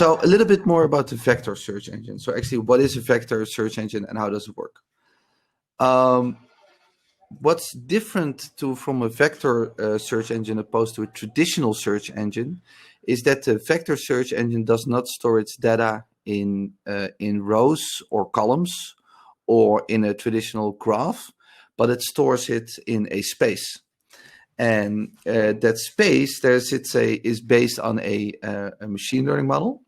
So a little bit more about the vector search engine. So actually, what is a vector search engine and how does it work? What's different from a vector search engine opposed to a traditional search engine is that the vector search engine does not store its data in rows or columns or in a traditional graph, but it stores it in a space. And that space is based on a machine learning model.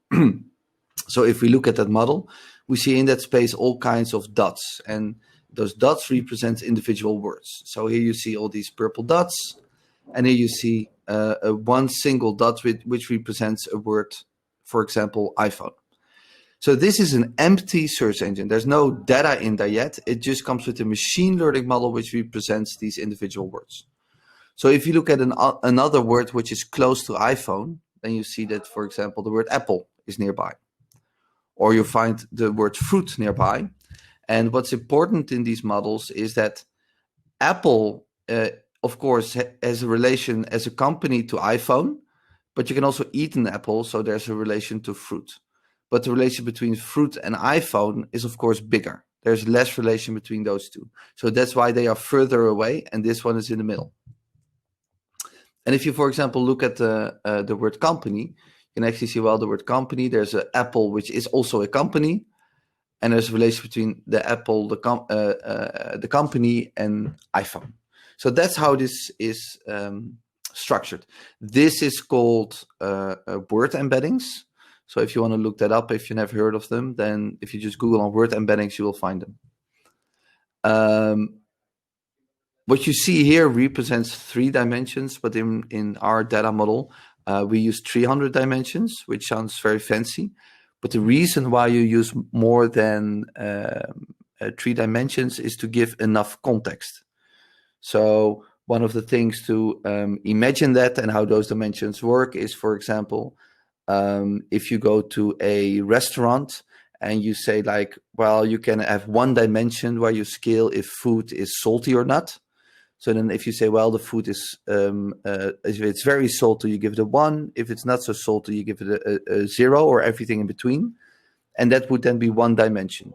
So if we look at that model, we see in that space all kinds of dots, and those dots represent individual words. So here you see all these purple dots, and here you see one single dot which represents a word, for example, iPhone. So this is an empty search engine. There's no data in there yet. It just comes with a machine learning model which represents these individual words. So if you look at another word which is close to iPhone, then you see that, for example, the word apple is nearby. Or you find the word fruit nearby. And what's important in these models is that Apple, of course, has a relation as a company to iPhone, but you can also eat an apple, so there's a relation to fruit. But the relation between fruit and iPhone is, of course, bigger. There's less relation between those two. So that's why they are further away, and this one is in the middle. And if you, for example, look at the word company, you can actually see, well, the word company, there's an apple, which is also a company, and there's a relation between the apple, the company, and iPhone. So that's how this is structured. This is called word embeddings. So if you want to look that up, if you never heard of them, then if you just Google on word embeddings, you will find them. What you see here represents 3 dimensions, but in our data model, we use 300 dimensions, which sounds very fancy. But the reason why you use more than 3 dimensions is to give enough context. So one of the things to imagine that and how those dimensions work is, for example, if you go to a restaurant and you say like, well, you can have 1 dimension where you scale if food is salty or not. So then if you say, well, the food is, if it's very salty, you give it a 1. If it's not so salty, you give it a 0 or everything in between. And that would then be 1 dimension.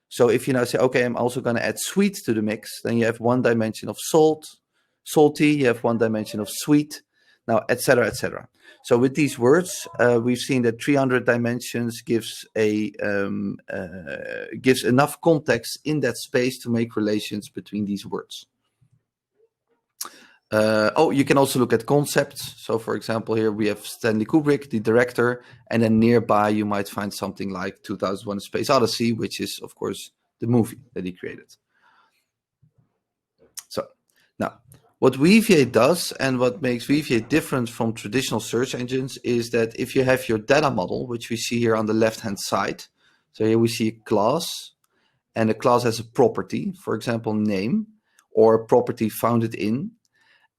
So if you now say, okay, I'm also going to add sweet to the mix, then you have 1 dimension of salty, you have 1 dimension of sweet, now, et cetera, et cetera. So with these words, we've seen that 300 dimensions gives enough context in that space to make relations between these words. You can also look at concepts. So, for example, here we have Stanley Kubrick, the director, and then nearby you might find something like 2001: A Space Odyssey, which is, of course, the movie that he created. So, now, what Weaviate does and what makes Weaviate different from traditional search engines is that if you have your data model, which we see here on the left-hand side, so here we see a class, and the class has a property, for example, name, or a property founded in,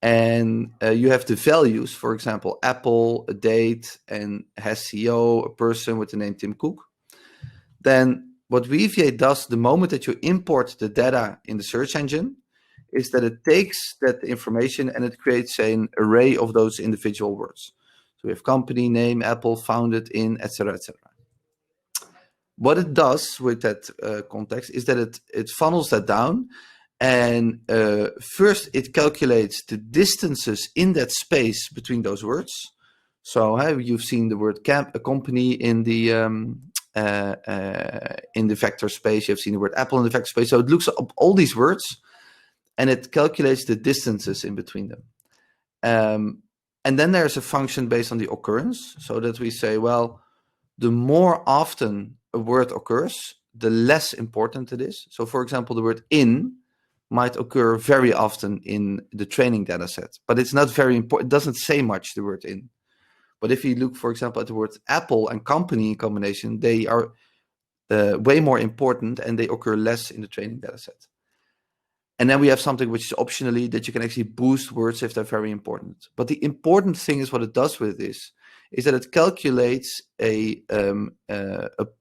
and you have the values, for example, Apple, a date, and has CEO, a person with the name Tim Cook. Then what Weaviate does the moment that you import the data in the search engine is that it takes that information and it creates an array of those individual words. So we have company, name, Apple, founded in, etc., etc. What it does with that context is that it funnels that down. And first, it calculates the distances in that space between those words. So you've seen the word company in the vector space. You've seen the word Apple in the vector space. So it looks up all these words, and it calculates the distances in between them. And then there's a function based on the occurrence, so that we say, well, the more often a word occurs, the less important it is. So, for example, the word in might occur very often in the training data set, but it's not very important. It doesn't say much, the word in. But if you look, for example, at the word Apple and company in combination, they are way more important and they occur less in the training data set. And then we have something which is optionally that you can actually boost words if they're very important. But the important thing is what it does with this is that it calculates a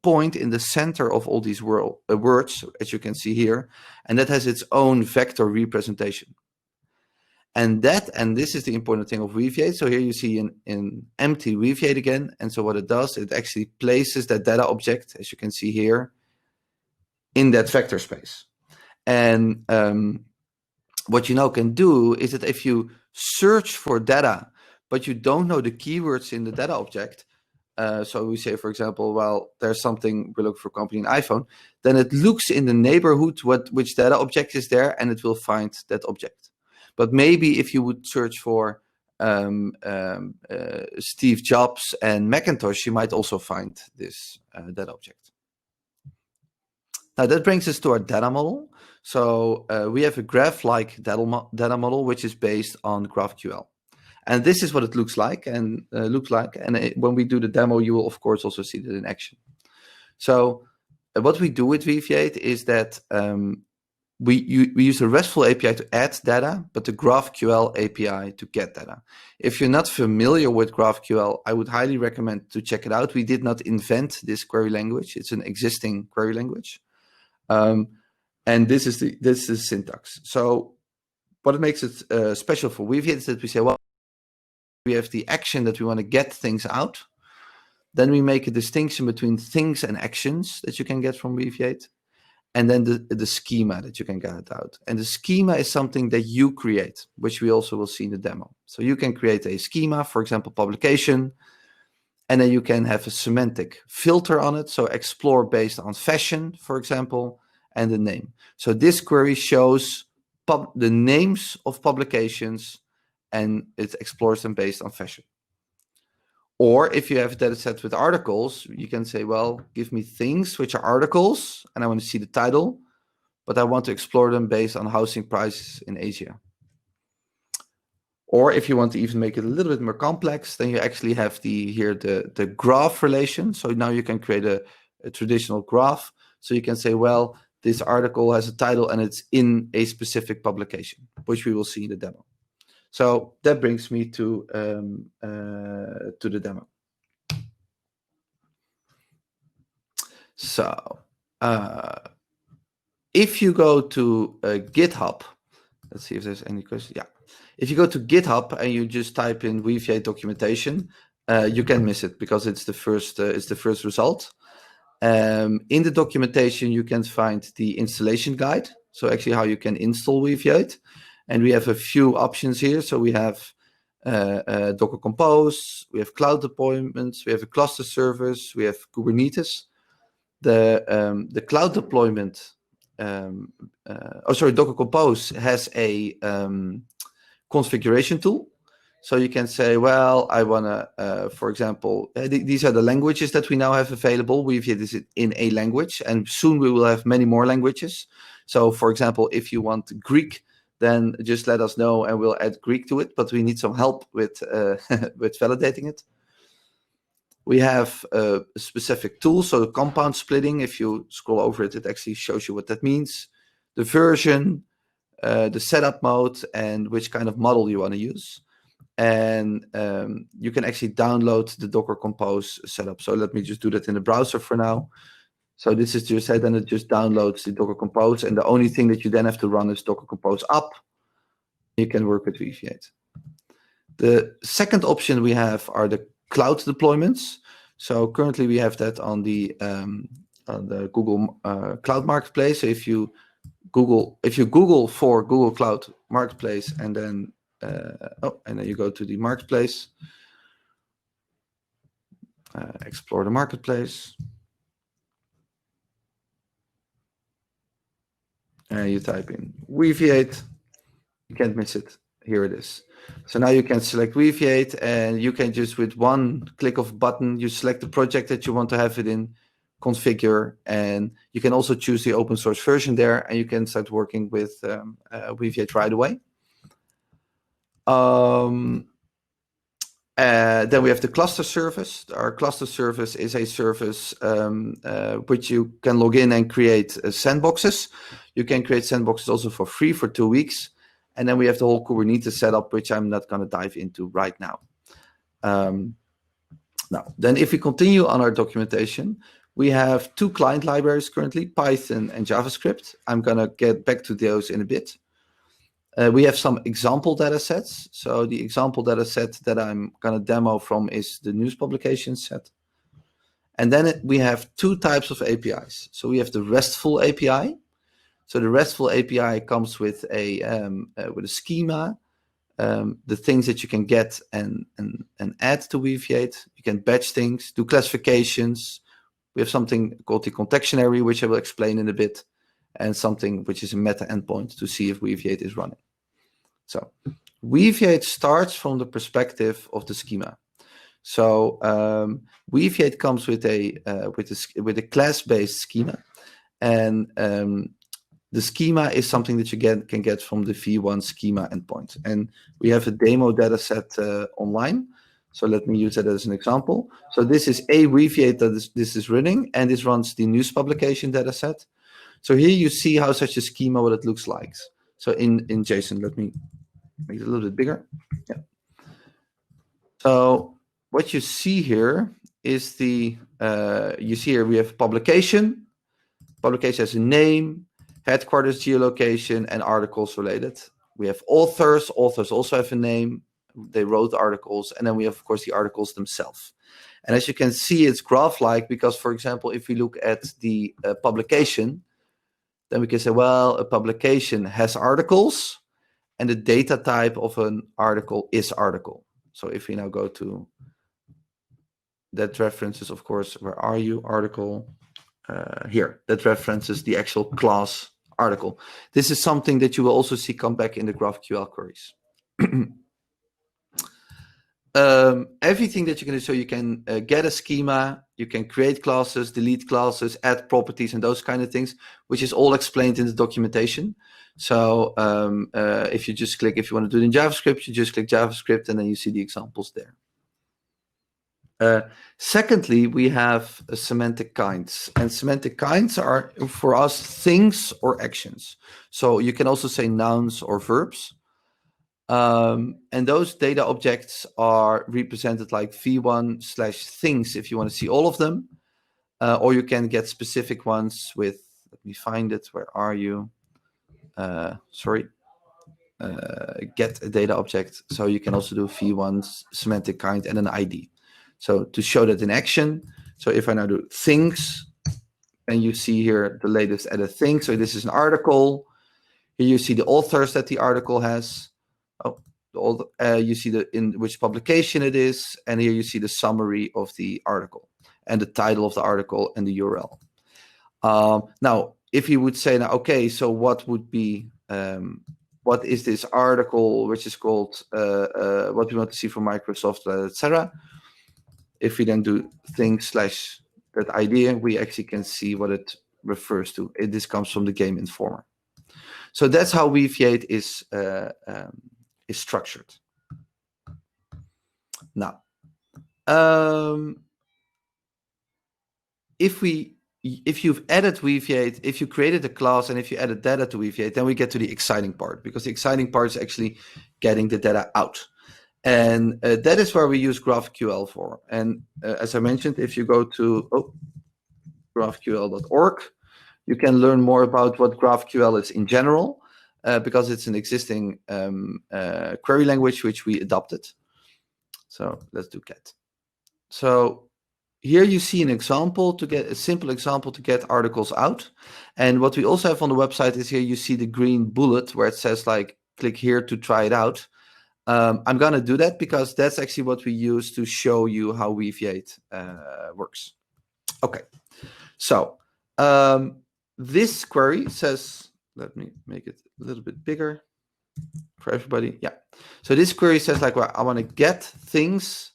point in the center of all these words, as you can see here, and that has its own vector representation. And this is the important thing of Weaviate. So here you see an empty Weaviate again. And so what it does, it actually places that data object, as you can see here, in that vector space. And what you now can do is that if you search for data, but you don't know the keywords in the data object, so we say, for example, well, there's something, we look for company in iPhone, then it looks in the neighborhood which data object is there, and it will find that object. But maybe if you would search for Steve Jobs and Macintosh, you might also find this data object. Now that brings us to our data model. So we have a graph-like data model, which is based on GraphQL. And this is what it looks like. And when we do the demo, you will, of course, also see that in action. So what we do with Weaviate is that we use a RESTful API to add data, but the GraphQL API to get data. If you're not familiar with GraphQL, I would highly recommend to check it out. We did not invent this query language. It's an existing query language. And this is the syntax. So what makes it special for Weaviate is that we say, well, we have the action that we want to get things out. Then we make a distinction between things and actions that you can get from Weaviate, and then the schema that you can get out. And the schema is something that you create, which we also will see in the demo. So you can create a schema, for example, publication, and then you can have a semantic filter on it. So explore based on fashion, for example, and the name. So this query shows the names of publications, and it explores them based on fashion. Or if you have a data set with articles, you can say, well, give me things which are articles, and I want to see the title, but I want to explore them based on housing prices in Asia. Or if you want to even make it a little bit more complex, then you actually have the graph relation. So now you can create a traditional graph. So you can say, well, this article has a title and it's in a specific publication, which we will see in the demo. So that brings me to the demo. So if you go to GitHub, let's see if there's any questions. Yeah, if you go to GitHub and you just type in Weaviate documentation, you can miss it because it's the first result. In the documentation, you can find the installation guide. So actually how you can install Weaviate. And we have a few options here. So we have Docker Compose, we have cloud deployments, we have a cluster service, we have Kubernetes. The cloud deployment, Docker Compose has a configuration tool. So you can say, well, I want to, for example, these are the languages that we now have available. Weaviate is in a language, and soon we will have many more languages. So, for example, if you want Greek, then just let us know and we'll add Greek to it. But we need some help with with validating it. We have a specific tool, so the compound splitting. If you scroll over it, it actually shows you what that means. The version, the setup mode, and which kind of model you want to use. And you can actually download the Docker Compose setup. So let me just do that in the browser for now. So this is just then it just downloads the Docker Compose, and the only thing that you then have to run is Docker Compose up. You can work with Weaviate. The second option we have are the cloud deployments. So currently we have that on the Google Cloud Marketplace. So if you Google for Google Cloud Marketplace and then you go to the marketplace, explore the marketplace. You type in Weaviate, you can't miss it. Here it is. So now you can select Weaviate, and you can just with one click of a button, you select the project that you want to have it in, configure, and you can also choose the open source version there, and you can start working with Weaviate right away. Then we have the cluster service. Our cluster service is a service which you can log in and create sandboxes. You can create sandboxes also for free for 2 weeks. And then we have the whole Kubernetes setup, which I'm not going to dive into right now. Then if we continue on our documentation, we have 2 client libraries currently, Python and JavaScript. I'm going to get back to those in a bit. We have some example data sets. So the example data set that I'm going to demo from is the news publication set. And then we have two types of APIs. So we have the RESTful API. So the RESTful API comes with a schema, the things that you can get and add to Weaviate. You can batch things, do classifications. We have something called the contextionary, which I will explain in a bit, and something which is a meta endpoint to see if Weaviate is running. So Weaviate starts from the perspective of the schema. So Weaviate comes with a class-based schema, and the schema is something that you can get from the V1 schema endpoint. And we have a demo data set online. So let me use that as an example. So this is a Weaviate that this is running, and this runs the news publication data set. So here you see how such a schema, what it looks like. So in JSON, let me make it a little bit bigger. Yeah. So what you see here is you see here we have publication. Publication has a name, headquarters geolocation, and articles related. We have authors. Authors also have a name. They wrote articles. And then we have, of course, the articles themselves. And as you can see, it's graph-like because, for example, if we look at the publication, then we can say, well, a publication has articles, and the data type of an article is article. So if we now go to that references, of course, where are you? Article. Here, that references the actual class article. This is something that you will also see come back in the GraphQL queries. Everything that you can do, so you can get a schema, you can create classes, delete classes, add properties, and those kind of things, which is all explained in the documentation. So if you just click, if you want to do it in JavaScript, you just click JavaScript, and then you see the examples there. Secondly, we have semantic kinds, and semantic kinds are for us things or actions. So you can also say nouns or verbs. And those data objects are represented like v1/things if you want to see all of them, or you can get specific ones with, let me find it, where are you? Get a data object. So you can also do v1 semantic kind and an ID. So to show that in action, so if I now do things, and you see here the latest added thing. So this is an article. Here you see the authors that the article has. You see in which publication it is, and here you see the summary of the article and the title of the article and the URL. Now, if you would say, now, okay, so what would be, what is this article, which is called what we want to see from Microsoft, etc. If we then do things/that idea, we actually can see what it refers to. This comes from the Game Informer. So that's how Weaviate is structured. Now, if you've added Weaviate, if you created a class and if you added data to Weaviate, then we get to the exciting part, because the exciting part is actually getting the data out. And that is where we use GraphQL for. And as I mentioned, if you go to graphql.org, you can learn more about what GraphQL is in general, because it's an existing query language which we adopted. So let's do cat. So here you see an example to get a simple example to get articles out. And what we also have on the website is here you see the green bullet where it says like, click here to try it out. I'm going to do that because that's actually what we use to show you how Weaviate works. Okay, so this query says, let me make it a little bit bigger for everybody. Yeah, so this query says like, well, I want to get things,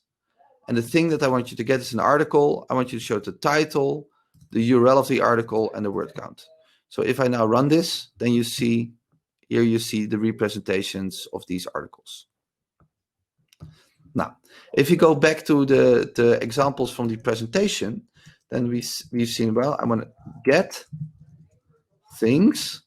and the thing that I want you to get is an article. I want you to show the title, the URL of the article, and the word count. So if I now run this, then you see, here you see the representations of these articles. Now, if you go back to the examples from the presentation, then we've seen, well, I want to get things,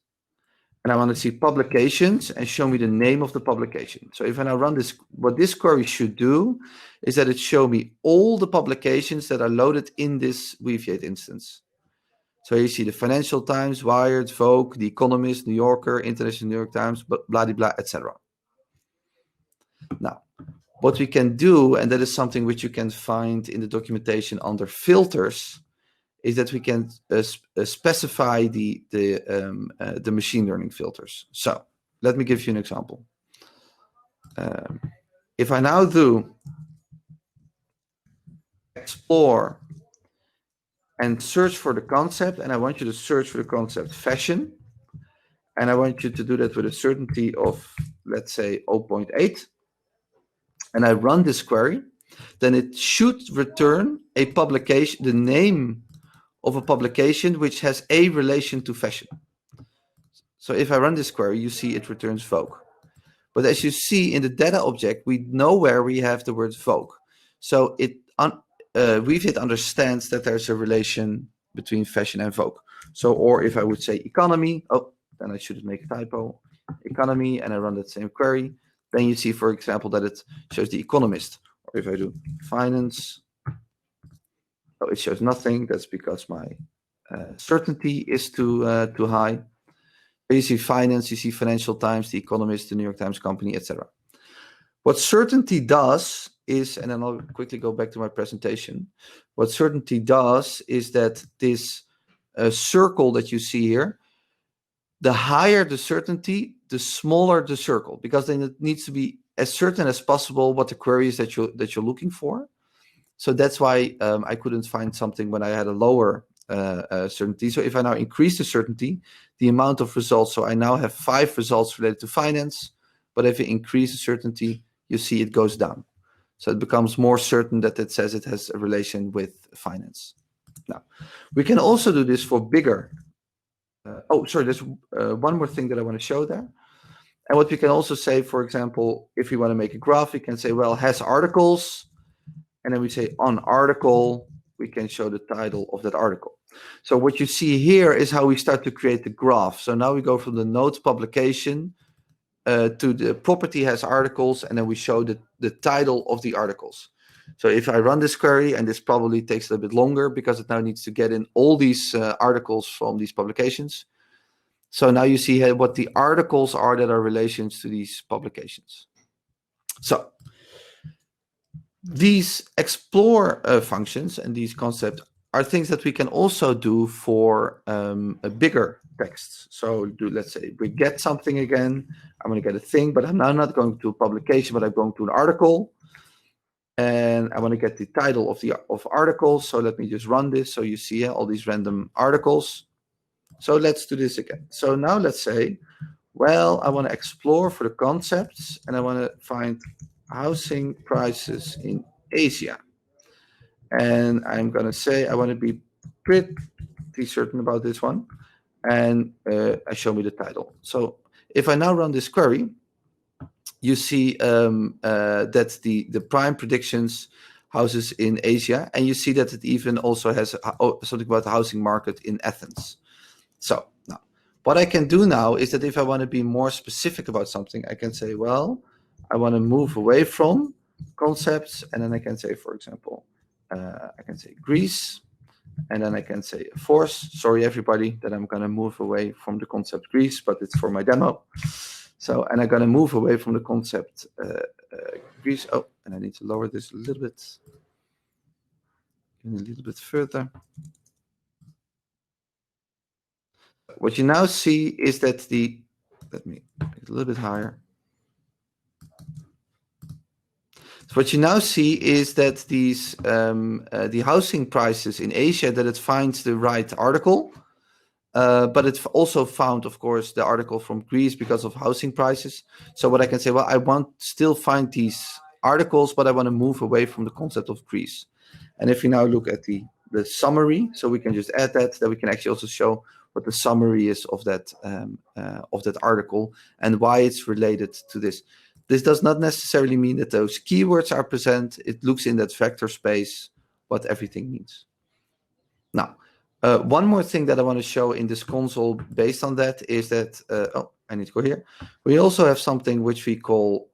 and I want to see publications and show me the name of the publication. So if I now run this, what this query should do is that it show me all the publications that are loaded in this Weaviate instance. So you see the Financial Times, Wired, Vogue, The Economist, New Yorker, International New York Times, blah, blah, etc. Now, what we can do, and that is something which you can find in the documentation under filters, is that we can specify the machine learning filters. So let me give you an example. If I now do explore and search for the concept, and I want you to search for the concept fashion, and I want you to do that with a certainty of, let's say, 0.8, and I run this query, then it should return a publication, the name of a publication which has a relation to fashion. So if I run this query, you see it returns Vogue. But as you see in the data object, we know where we have the word Vogue. So Weaviate understands that there's a relation between fashion and Vogue. So, or if I would say economy, oh, then I should make a typo, economy, and I run that same query, then you see, for example, that it shows The Economist. Or if I do finance, oh, it shows nothing. That's because my certainty is too high. You see finance, you see Financial Times, The Economist, the New York Times Company, etc. What certainty does is, and then I'll quickly go back to my presentation. What certainty does is that this circle that you see here, the higher the certainty, the smaller the circle, because then it needs to be as certain as possible what the query is that you're looking for. So that's why I couldn't find something when I had a lower certainty. So if I now increase the certainty, the amount of results, so I now have 5 results related to finance, but if I increase the certainty, you see it goes down. So it becomes more certain that it says it has a relation with finance. Now, we can also do this for bigger. There's one more thing that I want to show there. And what we can also say, for example, if we want to make a graph, we can say, well, has articles, and then we say on article, we can show the title of that article. So what you see here is how we start to create the graph. So now we go from the notes publication to the property has articles, and then we show the title of the articles. So if I run this query, and this probably takes a little bit longer because it now needs to get in all these articles from these publications. So now you see what the articles are that are relations to these publications. So these explore functions and these concepts are things that we can also do for a bigger texts. So let's say we get something again. I'm going to get a thing, but I'm now not going to a publication, but I'm going to an article. And I want to get the title of articles. So let me just run this. So you see all these random articles. So let's do this again. So now let's say, well, I want to explore for the concepts, and I want to find housing prices in Asia. And I'm going to say I want to be pretty certain about this one. And show me the title. So if I now run this query, you see that the prime predictions houses in Asia, and you see that it even also has something about the housing market in Athens. So now, what I can do now is that if I want to be more specific about something, I can say, well, I want to move away from concepts, and then I can say, for example, I can say Greece, and then I can say force. Sorry, everybody, that I'm going to move away from the concept Greece, but it's for my demo. So, and I'm going to move away from the concept Greece. Oh, and I need to lower this a little bit further. What you now see is that let me make it a little bit higher. So what you now see is that these the housing prices in Asia, that it finds the right article, but it also found, of course, the article from Greece because of housing prices. So what I can say, well, I want still find these articles, but I want to move away from the concept of Greece. And if you now look at the summary, so we can just add that we can actually also show what the summary is of that article and why it's related to this. This does not necessarily mean that those keywords are present. It looks in that vector space what everything means. Now, one more thing that I want to show in this console based on that is that, I need to go here. We also have something which we call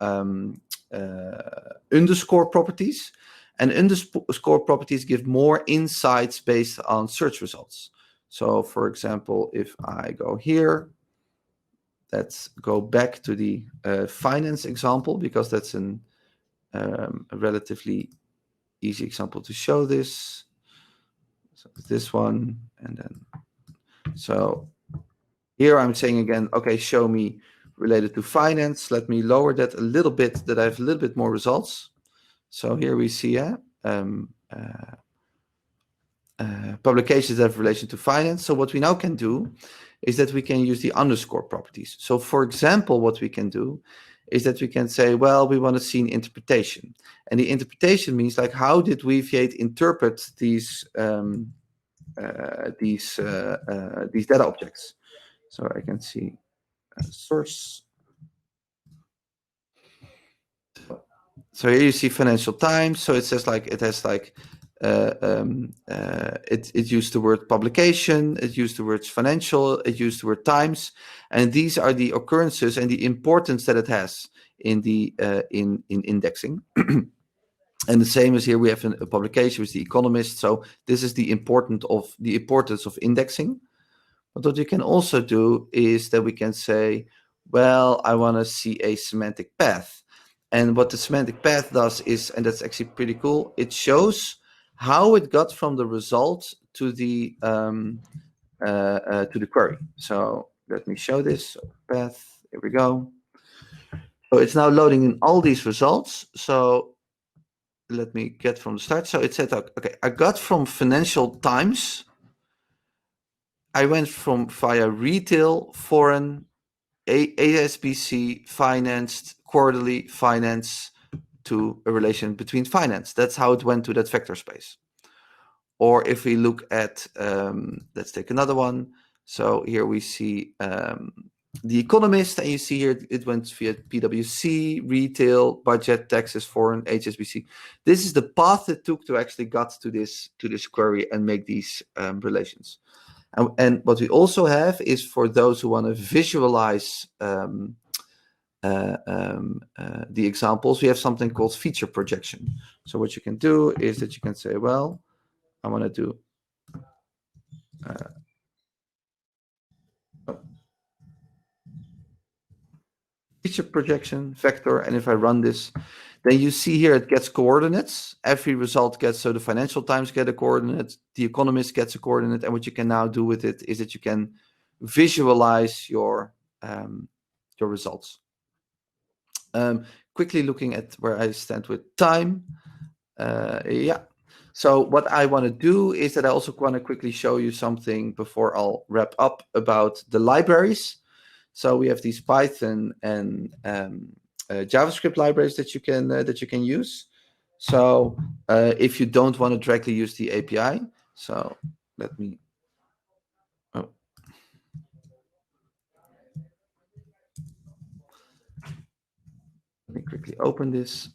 underscore properties. And underscore properties give more insights based on search results. So for example, if I go here, let's go back to the finance example, because that's a relatively easy example to show this. So this one, and then, so here I'm saying again, okay, show me related to finance. Let me lower that a little bit, that I have a little bit more results. So here we see publications that have relation to finance. So what we now can do is that we can use the underscore properties. So for example, what we can do is that we can say, well, we want to see an interpretation. And the interpretation means, like, how did Weaviate interpret these data objects? So I can see source. So here you see Financial Times. So it says, like, it has like it used the word publication, it used the words financial, it used the word times, and these are the occurrences and the importance that it has in the in indexing. And the same as here, we have a publication with The Economist. So this is the importance of indexing. But what we can also do is that we can say, well, I want to see a semantic path. And what the semantic path does is, and that's actually pretty cool, it shows how it got from the result to the query. So let me show this. So path, here we go. So it's now loading in all these results. So let me get from the start. So it said, okay, I got from Financial Times. I went from via retail, foreign, ASBC, financed, quarterly, finance, to a relation between finance. That's how it went to that vector space. Or if we look at, let's take another one. So here we see The Economist, and you see here it went via PwC, retail, budget, taxes, foreign, HSBC. This is the path it took to actually get to this query and make these relations. And what we also have is, for those who want to visualize the examples, we have something called feature projection. So what you can do is that you can say, well, I want to do feature projection vector, and if I run this, then you see here it gets coordinates. Every result gets, so the Financial Times get a coordinate, The Economist gets a coordinate, and what you can now do with it is that you can visualize your results. Quickly looking at where I stand with time. Yeah. So what I want to do is that I also want to quickly show you something before I'll wrap up about the libraries. So we have these Python and JavaScript libraries that you can use. So if you don't want to directly use the API, so let me. Oh. Let me quickly open this.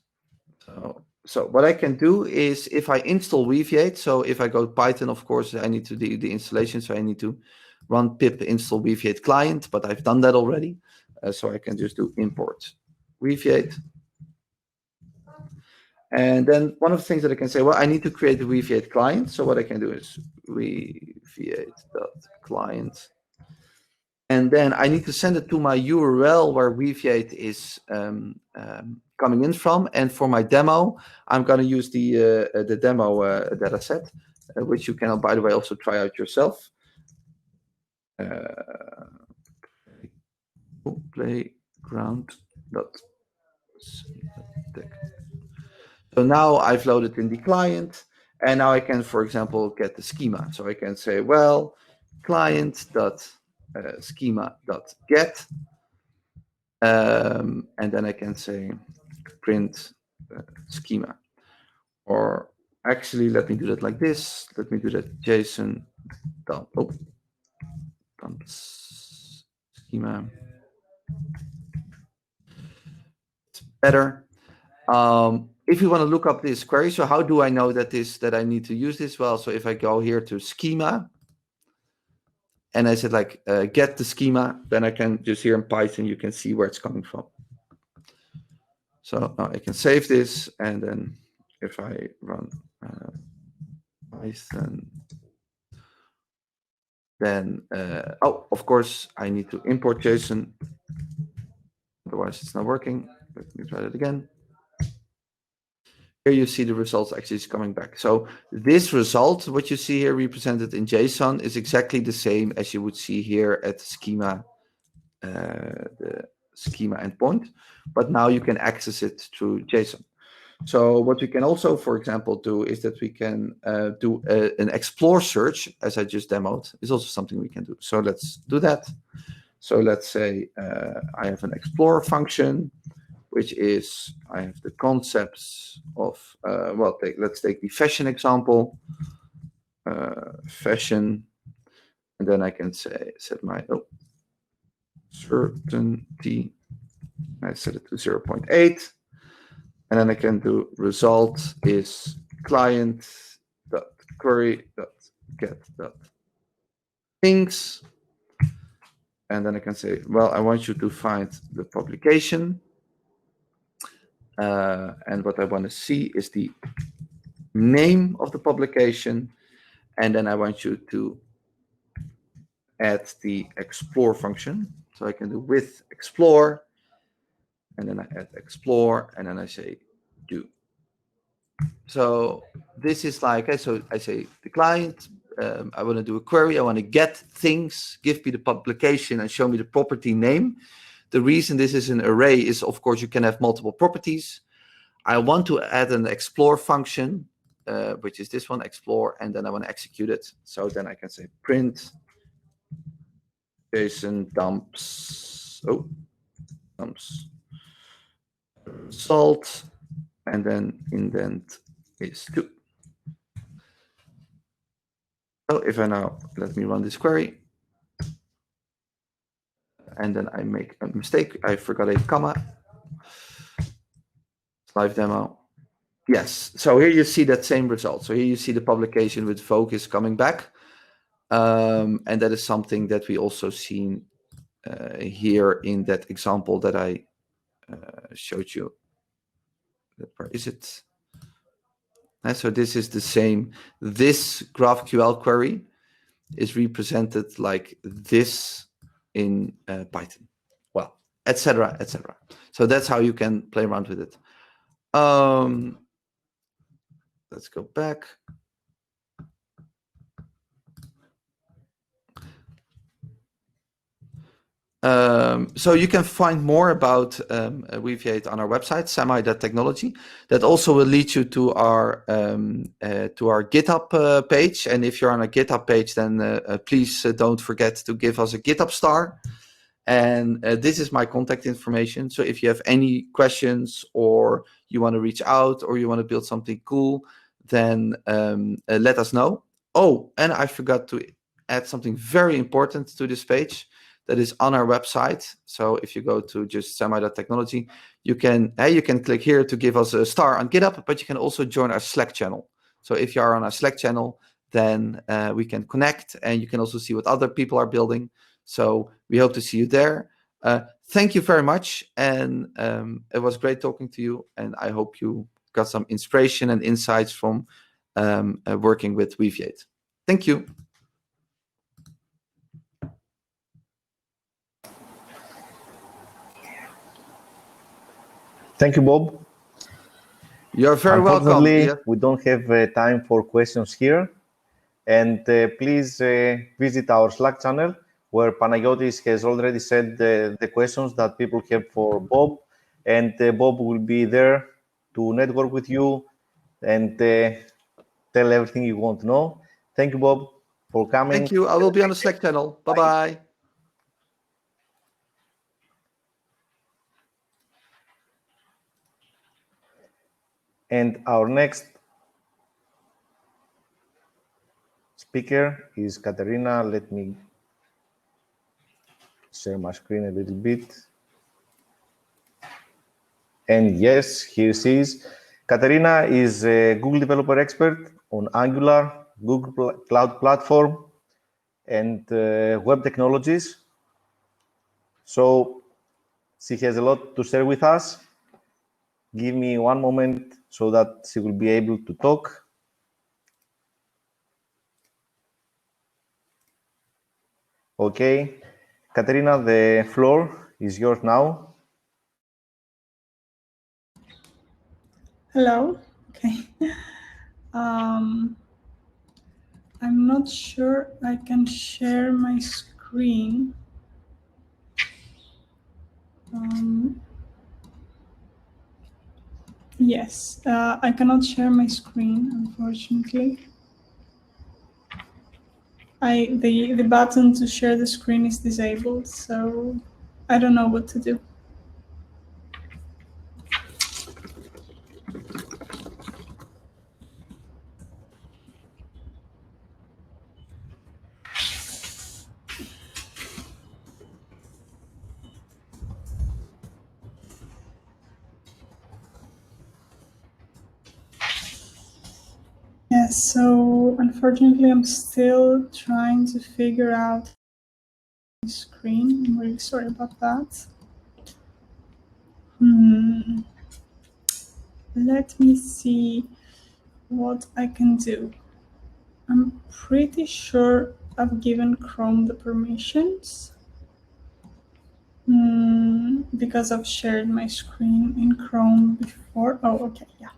So what I can do is, if I install Weaviate, so if I go to Python, of course, I need to do the installation. So I need to run pip install Weaviate client, but I've done that already. So I can just do import Weaviate. And then one of the things that I can say, well, I need to create a Weaviate client. So what I can do is Weaviate.client. And then I need to send it to my URL where Weaviate is coming in from. And for my demo, I'm going to use the demo data set, which you can, by the way, also try out yourself. Playground. So now I've loaded in the client, and now I can, for example, get the schema. So I can say, well, client.schema.get, and then I can say print schema. Or actually, let me do that like this. Let me do that JSON dump schema. It's better. If you want to look up this query, so how do I know that I need to use this? Well, so if I go here to schema, and I said like get the schema, then I can just here in Python, you can see where it's coming from. So now I can save this, and then if I run Python Then, oh, of course, I need to import JSON. Otherwise, it's not working. Let me try that again. Here you see the results actually is coming back. So this result, what you see here represented in JSON, is exactly the same as you would see here at the schema endpoint. But now you can access it through JSON. So what we can also, for example, do is that we can do an explore search, as I just demoed, is also something we can do. So let's do that. So let's say I have an explore function, which is, I have the concepts of, well, let's take the fashion example, fashion, and then I can say, set my certainty, I set it to 0.8. And then I can do result is client.query.get.things. And then I can say, well, I want you to find the publication. And what I want to see is the name of the publication. And then I want you to add the explore function. So I can do with explore. And then I add explore. And then I say do. So this is like, so I say the client, I want to do a query. I want to get things, give me the publication and show me the property name. The reason this is an array is, of course, you can have multiple properties. I want to add an explore function, which is this one, explore, and then I want to execute it. So then I can say print JSON dumps result, and then indent is 2. So if I now, let me run this query, and then I make a mistake, I forgot a comma. Live demo. Yes, so here you see that same result. So here you see the publication with focus coming back. And that is something that we also seen here in that example that I showed you. Where is it? And so this is the same. This GraphQL query is represented like this in Python. Well, etc., etc. So that's how you can play around with it. Let's go back. So you can find more about Weaviate on our website, semi.technology. That also will lead you to our GitHub page. And if you're on a GitHub page, then please don't forget to give us a GitHub star. And this is my contact information. So if you have any questions or you want to reach out or you want to build something cool, then let us know. Oh, and I forgot to add something very important to this page that is on our website. So if you go to just semi.technology, you can click here to give us a star on GitHub, but you can also join our Slack channel. So if you are on our Slack channel, then we can connect and you can also see what other people are building. So we hope to see you there. Thank you very much. And it was great talking to you. And I hope you got some inspiration and insights from working with Weaviate. Thank you. Thank you, Bob. You're very welcome. Unfortunately, we don't have time for questions here. And please visit our Slack channel, where Panagiotis has already said the questions that people have for Bob. And Bob will be there to network with you and tell everything you want to know. Thank you, Bob, for coming. Thank you. I will be on the Slack channel. Bye-bye. And our next speaker is Katerina. Let me share my screen a little bit. And yes, here she is. Katerina is a Google developer expert on Angular, Google Cloud Platform, and web technologies. So she has a lot to share with us. Give me one moment so that she will be able to talk. Okay. Katerina, the floor is yours now. Hello. Okay. I'm not sure I can share my screen. Yes, I cannot share my screen, unfortunately. The button to share the screen is disabled, so I don't know what to do. Yes, so unfortunately I'm still trying to figure out the screen. I'm really sorry about that. Let me see what I can do. I'm pretty sure I've given Chrome the permissions because I've shared my screen in Chrome before. Oh, okay, yeah.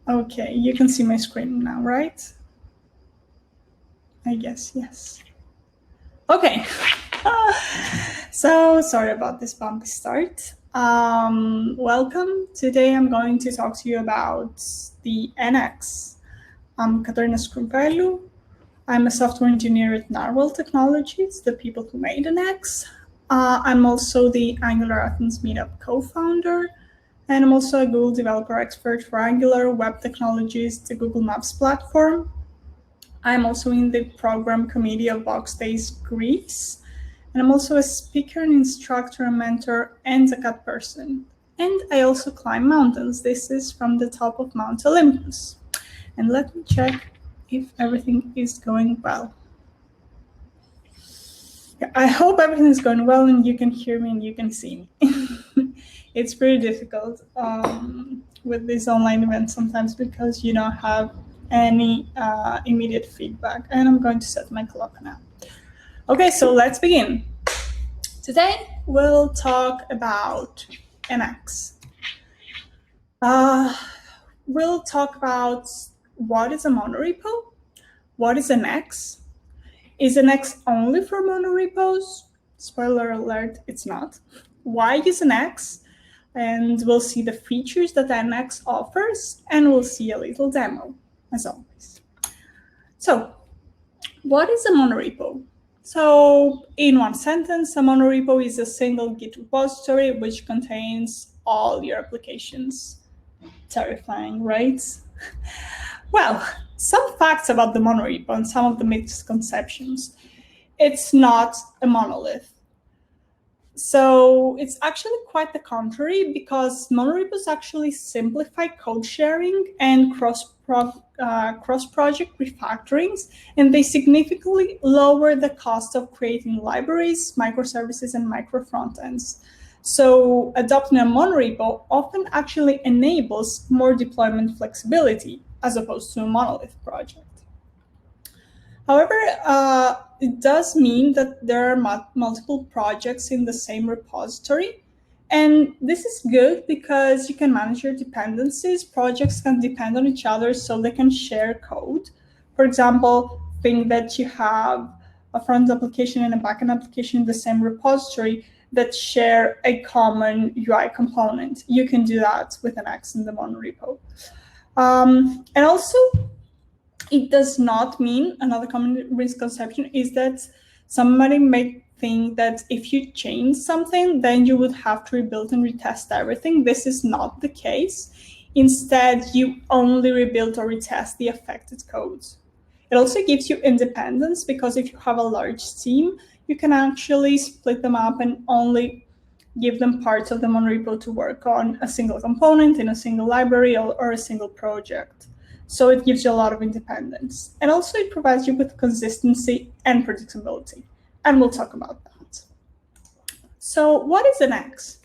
Okay, you can see my screen now, right? I guess, yes. Okay. So sorry about this bumpy start. Welcome. Today I'm going to talk to you about the Nx. I'm Katerina Skroumpelou. I'm a software engineer at Narwhal Technologies, the people who made Nx. I'm also the Angular Athens Meetup co-founder, and I'm also a Google developer expert for Angular, web technologies, the Google Maps platform. I'm also in the program committee of Box Days Greece, and I'm also a speaker and instructor and mentor and a cat person. And I also climb mountains. This is from the top of Mount Olympus. And let me check if everything is going well. Yeah, I hope everything is going well and you can hear me and you can see me. It's pretty difficult with these online events sometimes because you don't have any immediate feedback. And I'm going to set my clock now. Okay, so let's begin. Today we'll talk about Nx. We'll talk about what is a monorepo, what is Nx, is Nx only for monorepos? Spoiler alert, it's not. Why use Nx? And we'll see the features that Nx offers, and we'll see a little demo, as always. So, what is a monorepo? So, in one sentence, a monorepo is a single Git repository which contains all your applications. Terrifying, right? Well, some facts about the monorepo and some of the misconceptions. It's not a monolith. So it's actually quite the contrary, because monorepos actually simplify code sharing and cross-project refactorings, and they significantly lower the cost of creating libraries, microservices, and micro frontends. So adopting a monorepo often actually enables more deployment flexibility as opposed to a monolith project. However, it does mean that there are multiple projects in the same repository. And this is good because you can manage your dependencies. Projects can depend on each other so they can share code. For example, think that you have a front application and a backend application in the same repository that share a common UI component. You can do that with Nx in the monorepo. And also, it does not mean, another common misconception is that somebody may think that if you change something, then you would have to rebuild and retest everything. This is not the case. Instead, you only rebuild or retest the affected codes. It also gives you independence, because if you have a large team, you can actually split them up and only give them parts of the monorepo to work on a single component in a single library or a single project. So it gives you a lot of independence. And also it provides you with consistency and predictability. And we'll talk about that. So what is Nx?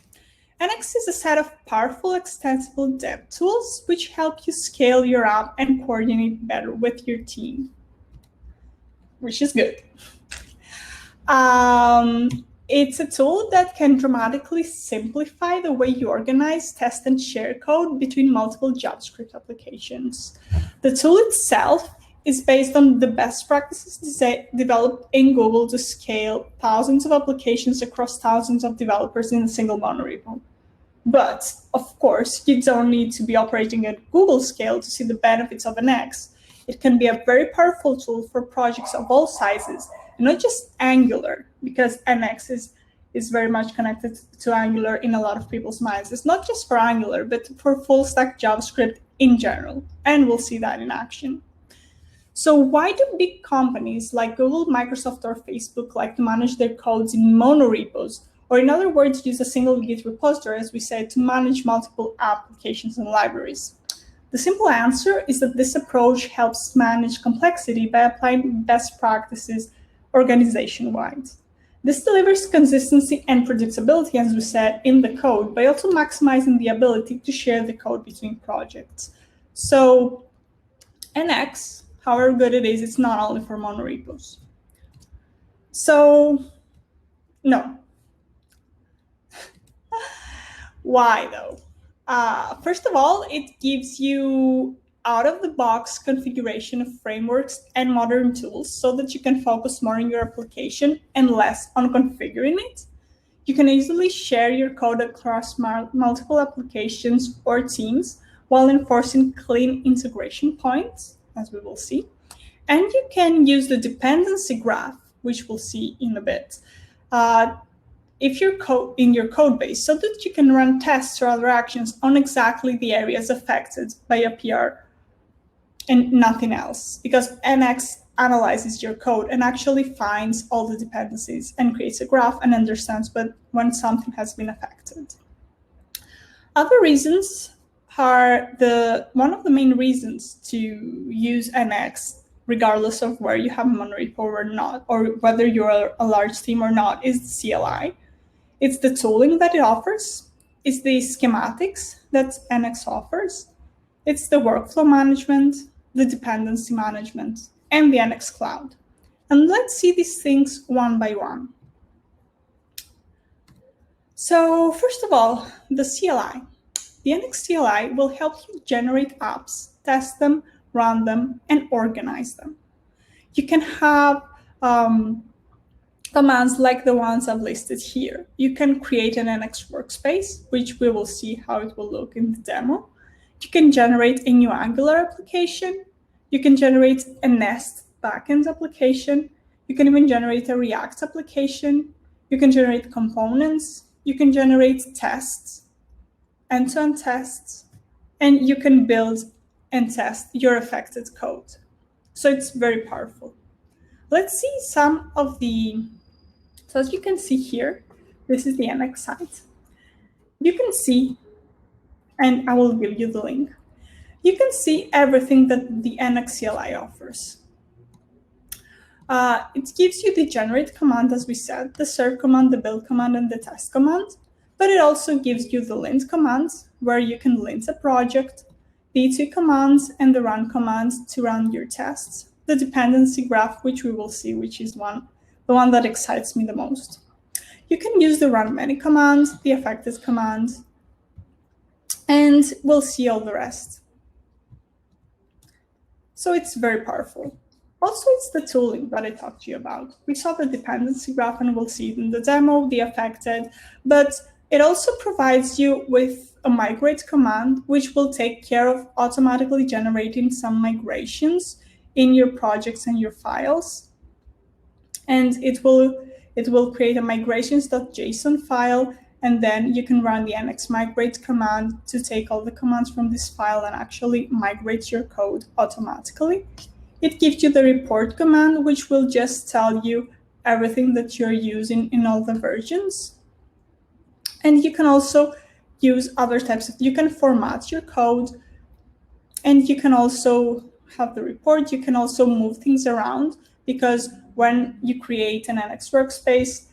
Nx is a set of powerful, extensible dev tools which help you scale your app and coordinate better with your team, which is good. It's a tool that can dramatically simplify the way you organize, test, and share code between multiple JavaScript applications. The tool itself is based on the best practices developed in Google to scale thousands of applications across thousands of developers in a single monorepo. But, of course, you don't need to be operating at Google scale to see the benefits of Nx. It can be a very powerful tool for projects of all sizes, and not just Angular, because Nx is very much connected to Angular in a lot of people's minds. It's not just for Angular, but for full-stack JavaScript in general, and we'll see that in action. So why do big companies like Google, Microsoft, or Facebook like to manage their codes in monorepos, or in other words, use a single Git repository, as we said, to manage multiple applications and libraries? The simple answer is that this approach helps manage complexity by applying best practices organization-wide. This delivers consistency and predictability, as we said, in the code, by also maximizing the ability to share the code between projects. So Nx, however good it is, it's not only for monorepos. So, no. Why, though? First of all, it gives you out-of-the-box configuration of frameworks and modern tools so that you can focus more on your application and less on configuring it. You can easily share your code across multiple applications or teams while enforcing clean integration points, as we will see. And you can use the dependency graph, which we'll see in a bit, if your code in your code base, so that you can run tests or other actions on exactly the areas affected by a PR and nothing else, because Nx analyzes your code and actually finds all the dependencies and creates a graph and understands when something has been affected. Other reasons are one of the main reasons to use Nx, regardless of where you have a monorepo or not, or whether you're a large team or not, is the CLI. It's the tooling that it offers. It's the schematics that Nx offers. It's the workflow management, the dependency management, and the Nx Cloud. And let's see these things one by one. So first of all, the CLI. The Nx CLI will help you generate apps, test them, run them, and organize them. You can have commands like the ones I've listed here. You can create an Nx Workspace, which we will see how it will look in the demo. You can generate a new Angular application. You can generate a Nest backend application. You can even generate a React application. You can generate components. You can generate tests, end-to-end tests, and you can build and test your affected code. So it's very powerful. Let's see some of so as you can see here, this is the Nx site. You can see, and I will give you the link, you can see everything that the Nx CLI offers. It gives you the generate command, as we said, the serve command, the build command, and the test command, but it also gives you the lint commands, where you can lint a project, the E2 commands, and the run commands to run your tests, the dependency graph, which we will see, which is the one that excites me the most. You can use the run many commands, the affected command, and we'll see all the rest. So it's very powerful. Also, it's the tooling that I talked to you about. We saw the dependency graph, and we'll see it in the demo, the affected, but it also provides you with a migrate command, which will take care of automatically generating some migrations in your projects and your files. And it will create a migrations.json file, and then you can run the nx migrate command to take all the commands from this file and actually migrate your code automatically. It gives you the report command, which will just tell you everything that you're using in all the versions. And you can also use other types you can format your code, and you can also have the report. You can also move things around, because when you create an Nx Workspace,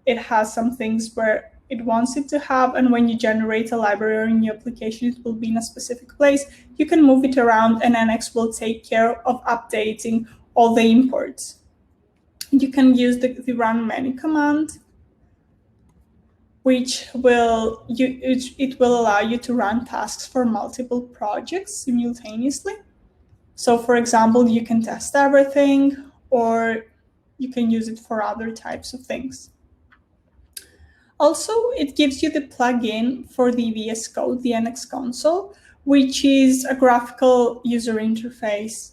it has some things where it wants it to have, and when you generate a library or a new application, it will be in a specific place. You can move it around, and Nx will take care of updating all the imports. You can use the run many command, which will allow you to run tasks for multiple projects simultaneously. So for example, you can test everything, or you can use it for other types of things. Also, it gives you the plugin for the VS Code, the Nx console, which is a graphical user interface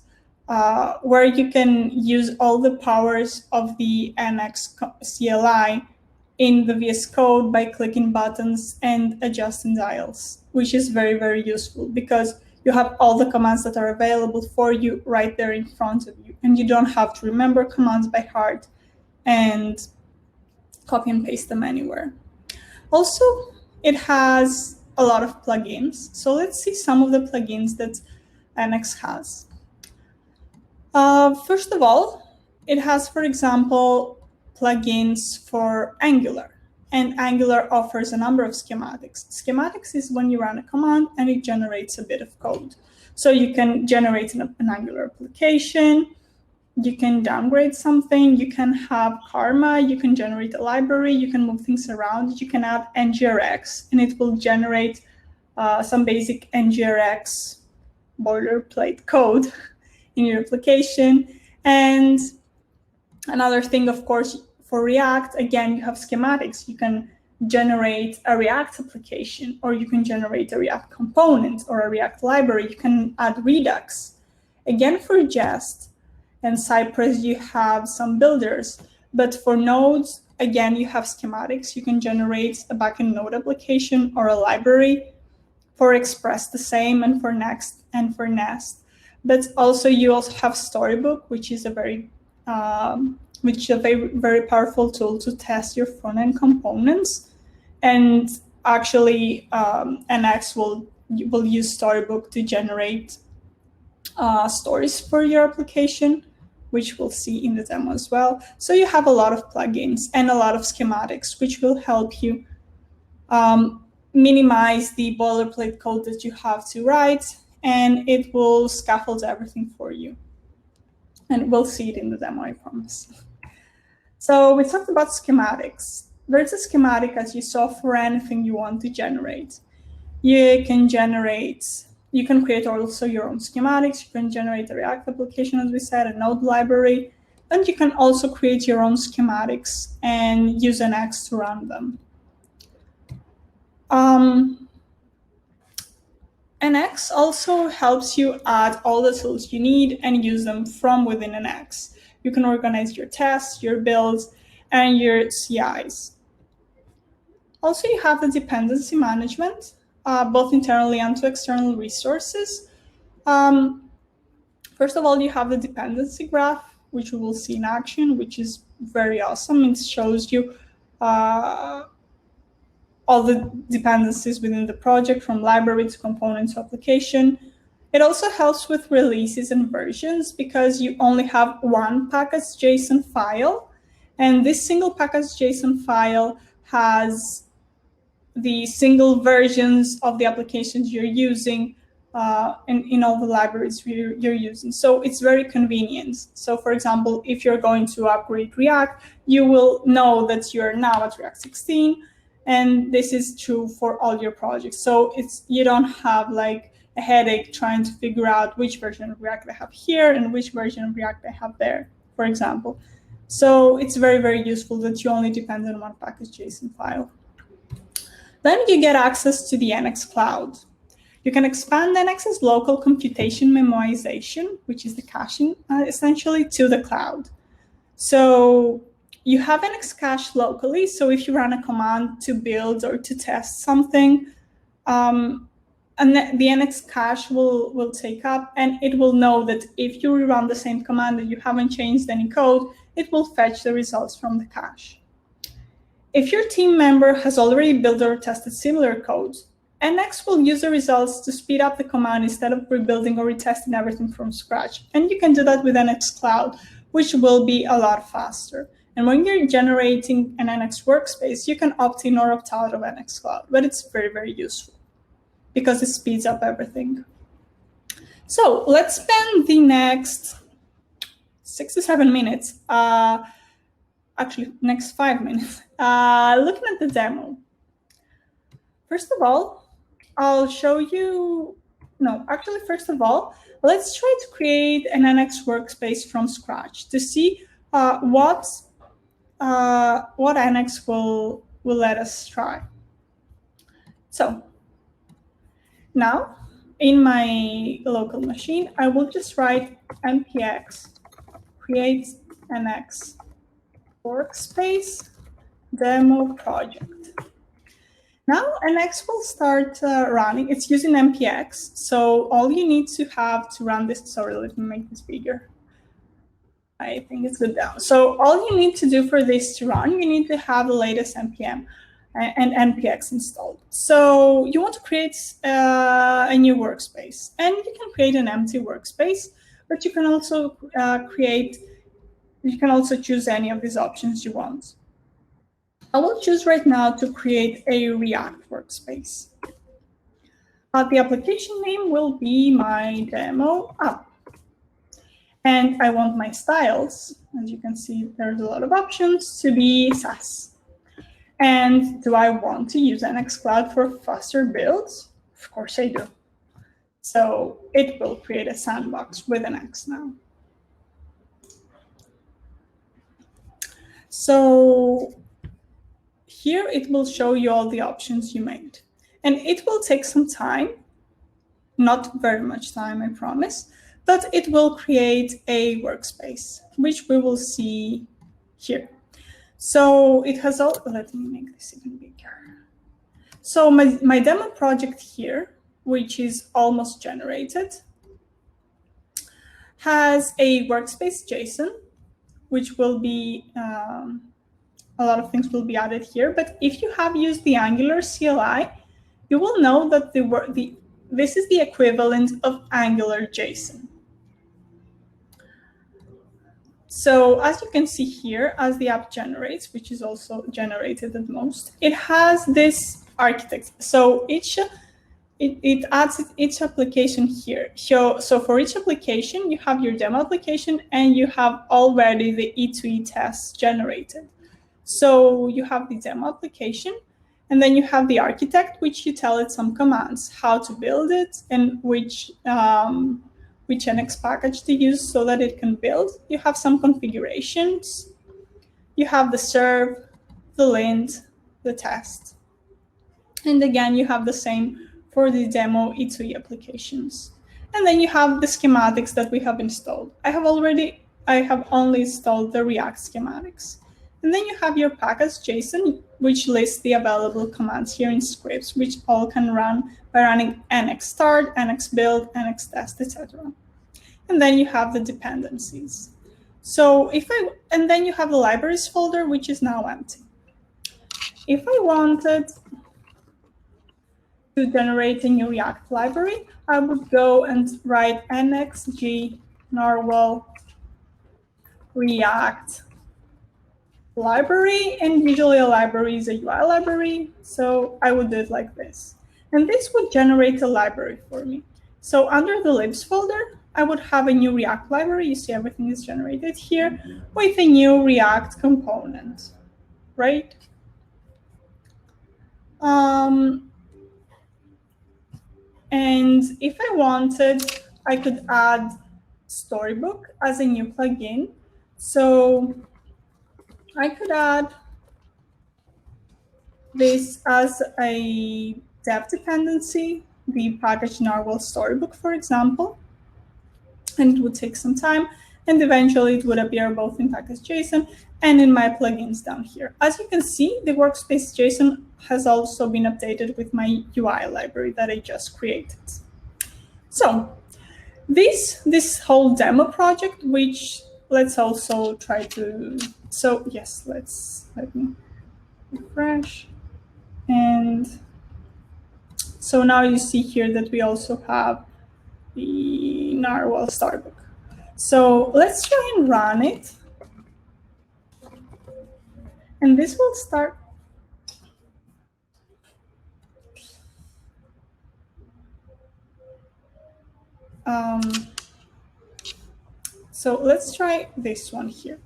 where you can use all the powers of the Nx CLI in the VS Code by clicking buttons and adjusting dials, which is very, very useful because you have all the commands that are available for you right there in front of you, and you don't have to remember commands by heart and copy and paste them anywhere. Also, it has a lot of plugins. So let's see some of the plugins that Nx has. First of all, it has, for example, plugins for Angular, and Angular offers a number of schematics. Schematics is when you run a command and it generates a bit of code. So you can generate an Angular application, you can downgrade something, you can have karma, you can generate a library, you can move things around, you can add NGRX, and it will generate some basic NGRX boilerplate code in your application. And another thing, of course, for React, again, you have schematics. You can generate a React application, or you can generate a React component or a React library. You can add Redux. Again, for Jest and Cypress, you have some builders. But for nodes, again, you have schematics. You can generate a backend node application or a library. For Express, the same, and for Next and for Nest. But also, you also have Storybook, which is a very very powerful tool to test your front-end components. And actually, Nx will use Storybook to generate stories for your application, which we'll see in the demo as well. So you have a lot of plugins and a lot of schematics, which will help you minimize the boilerplate code that you have to write, and it will scaffold everything for you. And we'll see it in the demo, I promise. So we talked about schematics. There's a schematic, as you saw, for anything you want to generate. You can create also your own schematics. You can generate a React application, as we said, a node library. And you can also create your own schematics and use Nx to run them. Nx also helps you add all the tools you need and use them from within Nx. You can organize your tests, your builds, and your CIs. Also, you have the dependency management, both internally and to external resources. First of all, you have the dependency graph, which we will see in action, which is very awesome. It shows you all the dependencies within the project, from library to component to application. It also helps with releases and versions because you only have one package.json file, and this single package.json file has the single versions of the applications you're using in all the libraries you're using. So it's very convenient. So for example, if you're going to upgrade React, you will know that you're now at React 16, and this is true for all your projects. So you don't have like a headache trying to figure out which version of React I have here and which version of React I have there, for example. So it's very, very useful that you only depend on one package.json file. Then you get access to the Nx Cloud. You can expand Nx's local computation memoization, which is the caching, essentially, to the cloud. So you have Nx cache locally. So if you run a command to build or to test something, and the Nx cache will take up, and it will know that if you rerun the same command and you haven't changed any code, it will fetch the results from the cache. If your team member has already built or tested similar code, Nx will use the results to speed up the command instead of rebuilding or retesting everything from scratch. And you can do that with Nx Cloud, which will be a lot faster. And when you're generating an Nx Workspace, you can opt in or opt out of Nx Cloud, but it's very, very useful because it speeds up everything. So let's spend the next 6 to 7 minutes, actually next 5 minutes, looking at the demo. First of all, I'll show you, no, actually, first of all, let's try to create an Nx Workspace from scratch to see what Nx will let us try. So now, in my local machine, I will just write npx create Nx Workspace demo project. Now Nx will start running. It's using npx, so all you need to have to run this, sorry, let me make this bigger. I think it's good now. So all you need to do for this to run, you need to have the latest npm and npx installed. So you want to create a new workspace, and you can create an empty workspace, but you can also choose any of these options you want. I will choose right now to create a React workspace. The application name will be my demo app. And I want my styles, as you can see, there's a lot of options, to be Sass. And do I want to use Nx Cloud for faster builds? Of course I do. So it will create a sandbox with Nx now. So here it will show you all the options you made. And it will take some time, not very much time, I promise, but it will create a workspace, which we will see here. So it has all, let me make this even bigger. So my demo project here, which is almost generated, has a workspace JSON, which will be, a lot of things will be added here. But if you have used the Angular CLI, you will know that this is the equivalent of Angular JSON. So as you can see here, as the app generates, which is also generated at most, it has this architect. So it adds each application here. So for each application, you have your demo application, and you have already the E2E tests generated. So you have the demo application, and then you have the architect, which you tell it some commands, how to build it, and which Nx package to use so that it can build. You have some configurations. You have the serve, the lint, the test. And again, you have the same for the demo E2E applications. And then you have the schematics that we have installed. I have only installed the React schematics. And then you have your package JSON, which lists the available commands here in scripts, which all can run by running nx start, nx build, nx test, etc. And then you have the dependencies. So and then you have the libraries folder, which is now empty. If I wanted to generate a new React library, I would go and write nxg narwhal React library, and usually a library is a UI library, so I would do it like this. And this would generate a library for me. So under the libs folder, I would have a new React library. You see everything is generated here with a new React component, right? And if I wanted, I could add Storybook as a new plugin. So I could add this as a dev dependency, the package narwhal Storybook, for example, and it would take some time, and eventually it would appear both in package.json and in my plugins down here. As you can see, the workspace JSON has also been updated with my UI library that I just created. So this whole demo project, which let's also try to, so yes, let me refresh. And so now you see here that we also have the narwhal Storybook. So let's try and run it. And this will start. So let's try this one here.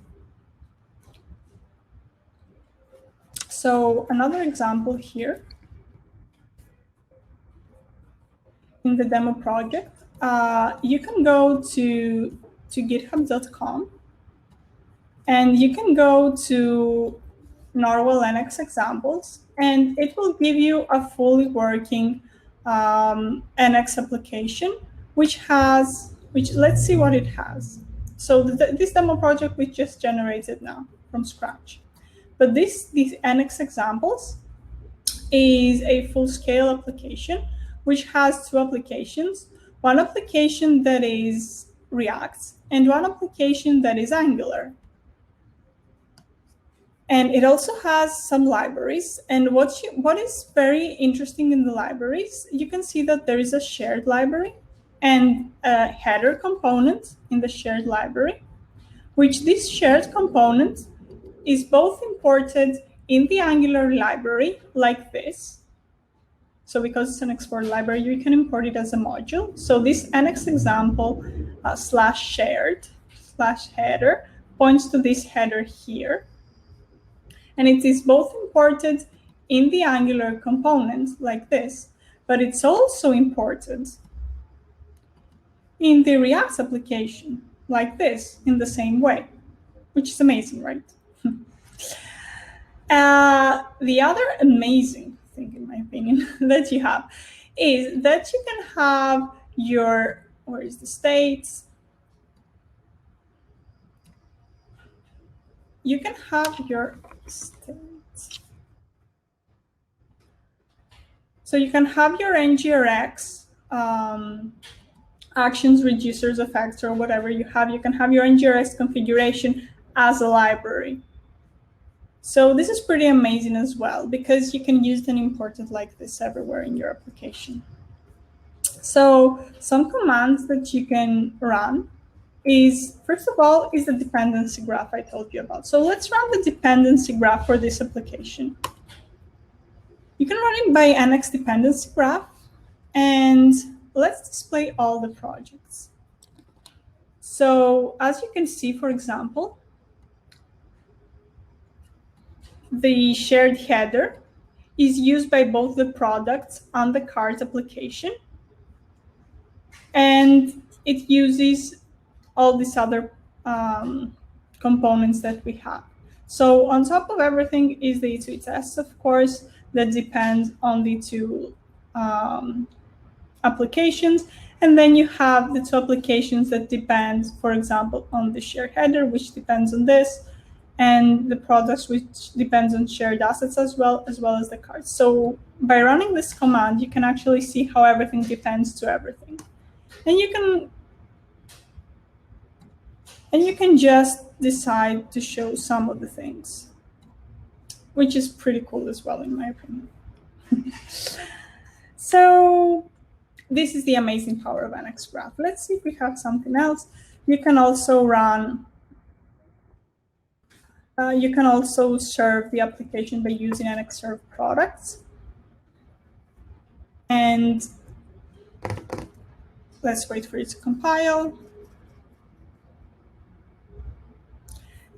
So another example here in the demo project, you can go to github.com and you can go to Norwell Nx examples, and it will give you a fully working Nx application, which let's see what it has. So this demo project we just generated now from scratch. But these Nx examples is a full-scale application, which has two applications. One application that is React and one application that is Angular. And it also has some libraries. And what is very interesting in the libraries, you can see that there is a shared library and a header component in the shared library, which this shared component is both imported in the Angular library like this. So because it's an export library, you can import it as a module. So this Nx example /shared/header points to this header here. And it is both imported in the Angular component like this, but it's also imported in the React application like this in the same way, which is amazing, right? The other amazing thing, in my opinion, that you have is that you can have your, where is the states? You can have your states. So you can have your NGRX actions, reducers, effects, or whatever you have. You can have your NGRX configuration as a library. So this is pretty amazing as well, because you can use it and import it like this everywhere in your application. So some commands that you can run is, first of all, is the dependency graph I told you about. So let's run the dependency graph for this application. You can run it by Nx dependency graph, and let's display all the projects. So as you can see, for example, the shared header is used by both the products and the cart application, and it uses all these other components that we have. So on top of everything is the E2E tests, of course, that depends on the two applications. And then you have the two applications that depend, for example, on the shared header, which depends on this, and the products, which depends on shared assets as well as the cards. So by running this command, you can actually see how everything depends to everything. And you can just decide to show some of the things, which is pretty cool as well, in my opinion. So this is the amazing power of Nx Graph. Let's see if we have something else. You can also run, you can also serve the application by using Nx Serve products. And let's wait for it to compile.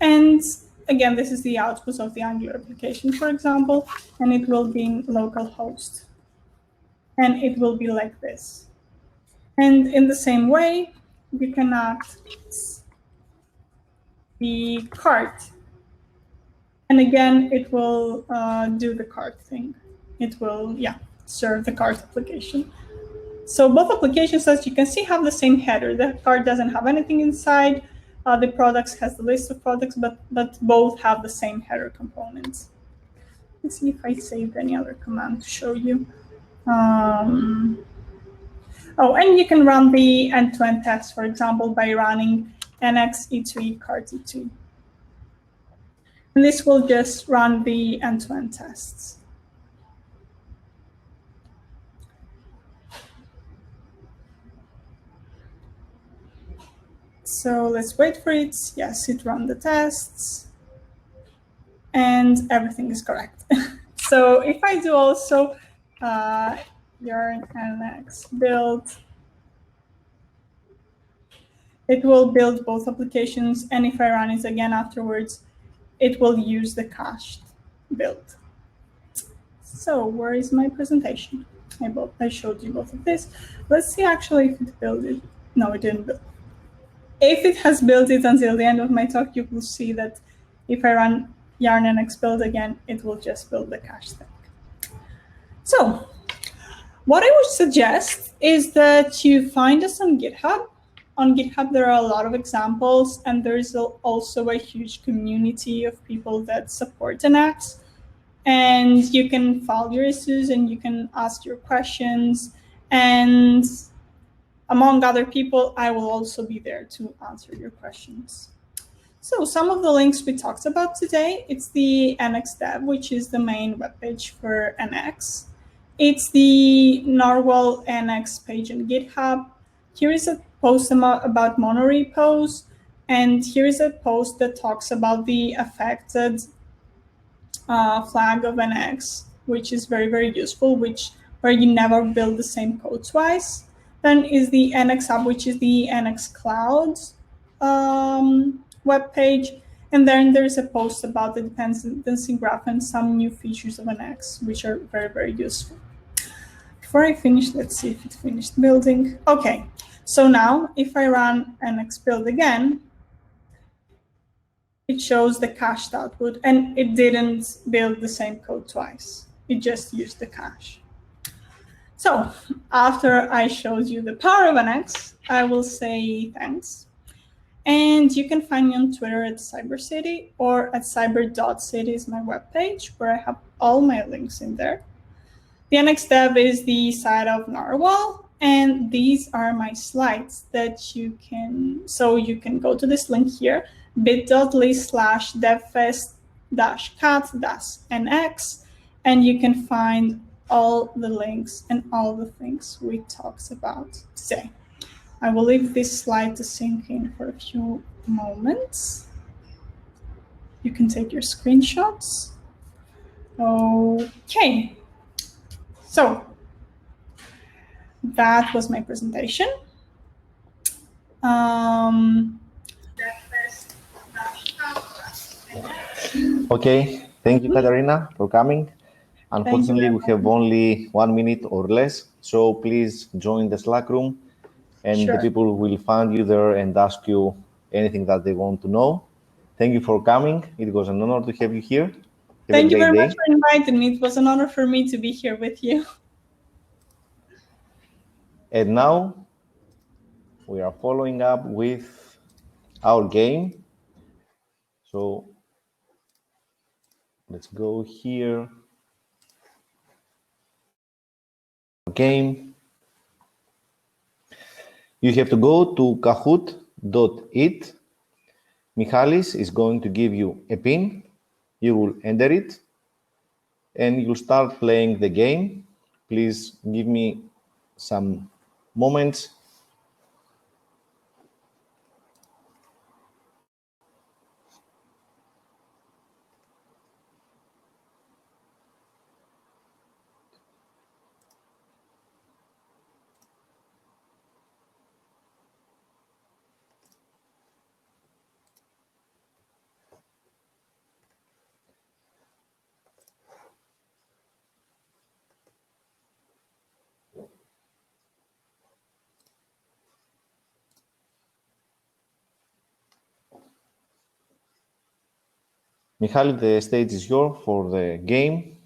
And again, this is the output of the Angular application, for example, and it will be in localhost. And it will be like this. And in the same way, you can add the cart. And again, it will do the cart thing. It will, serve the cart application. So both applications, as you can see, have the same header. The cart doesn't have anything inside. The products has the list of products, but both have the same header components. Let's see if I saved any other command to show you. Oh, and you can run the end-to-end test, for example, by running nx e2e cart e2e. And this will just run the end-to-end tests. So let's wait for it. Yes, it ran the tests. and everything is correct. So if I do also yarn Nx build, it will build both applications, and if I run it again afterwards, it will use the cached build. So where is my presentation? I showed you both of this. Let's see actually if it built it. No, it didn't build. If it has built it until the end of my talk, you will see that if I run yarn Nx build again, it will just build the cache thing. So what I would suggest is that you find us on GitHub. On GitHub, there are a lot of examples, and there's also a huge community of people that support Nx. And you can file your issues and you can ask your questions. And among other people, I will also be there to answer your questions. So some of the links we talked about today, it's the Nx dev, which is the main webpage for Nx. It's the Narwhal Nx page on GitHub. Here is a post about monorepos, and here is a post that talks about the affected flag of Nx, which is very, very useful, where you never build the same code twice. Then is the Nx Hub, which is the Nx Cloud web page. And then there's a post about the dependency graph and some new features of Nx, which are very, very useful. Before I finish, let's see if it finished building. Okay, so now if I run Nx build again, it shows the cached output, and it didn't build the same code twice. It just used the cache. So after I showed you the power of Nx, I will say thanks. And you can find me on Twitter at CyberCity or at cyber.city is my webpage, where I have all my links in there. The Nx Dev is the site of Narwhal, and these are my slides that you can go to this link here, bit.ly/devfest-cat-nx, and you can find all the links and all the things we talked about today. I will leave this slide to sink in for a few moments. You can take your screenshots. Okay. So that was my presentation. Okay, thank you, Katerina, for coming. Unfortunately, we have only 1 minute or less, so please join the Slack room, and the people will find you there and ask you anything that they want to know. Thank you for coming. It was an honor to have you here. Thank you very much for inviting me. It was an honor for me to be here with you. And now we are following up with our game. So let's go here. Game. You have to go to kahoot.it. Michalis is going to give you a pin. You will enter it, and you'll start playing the game. Please give me some moments. Michalis, the stage is yours for the game.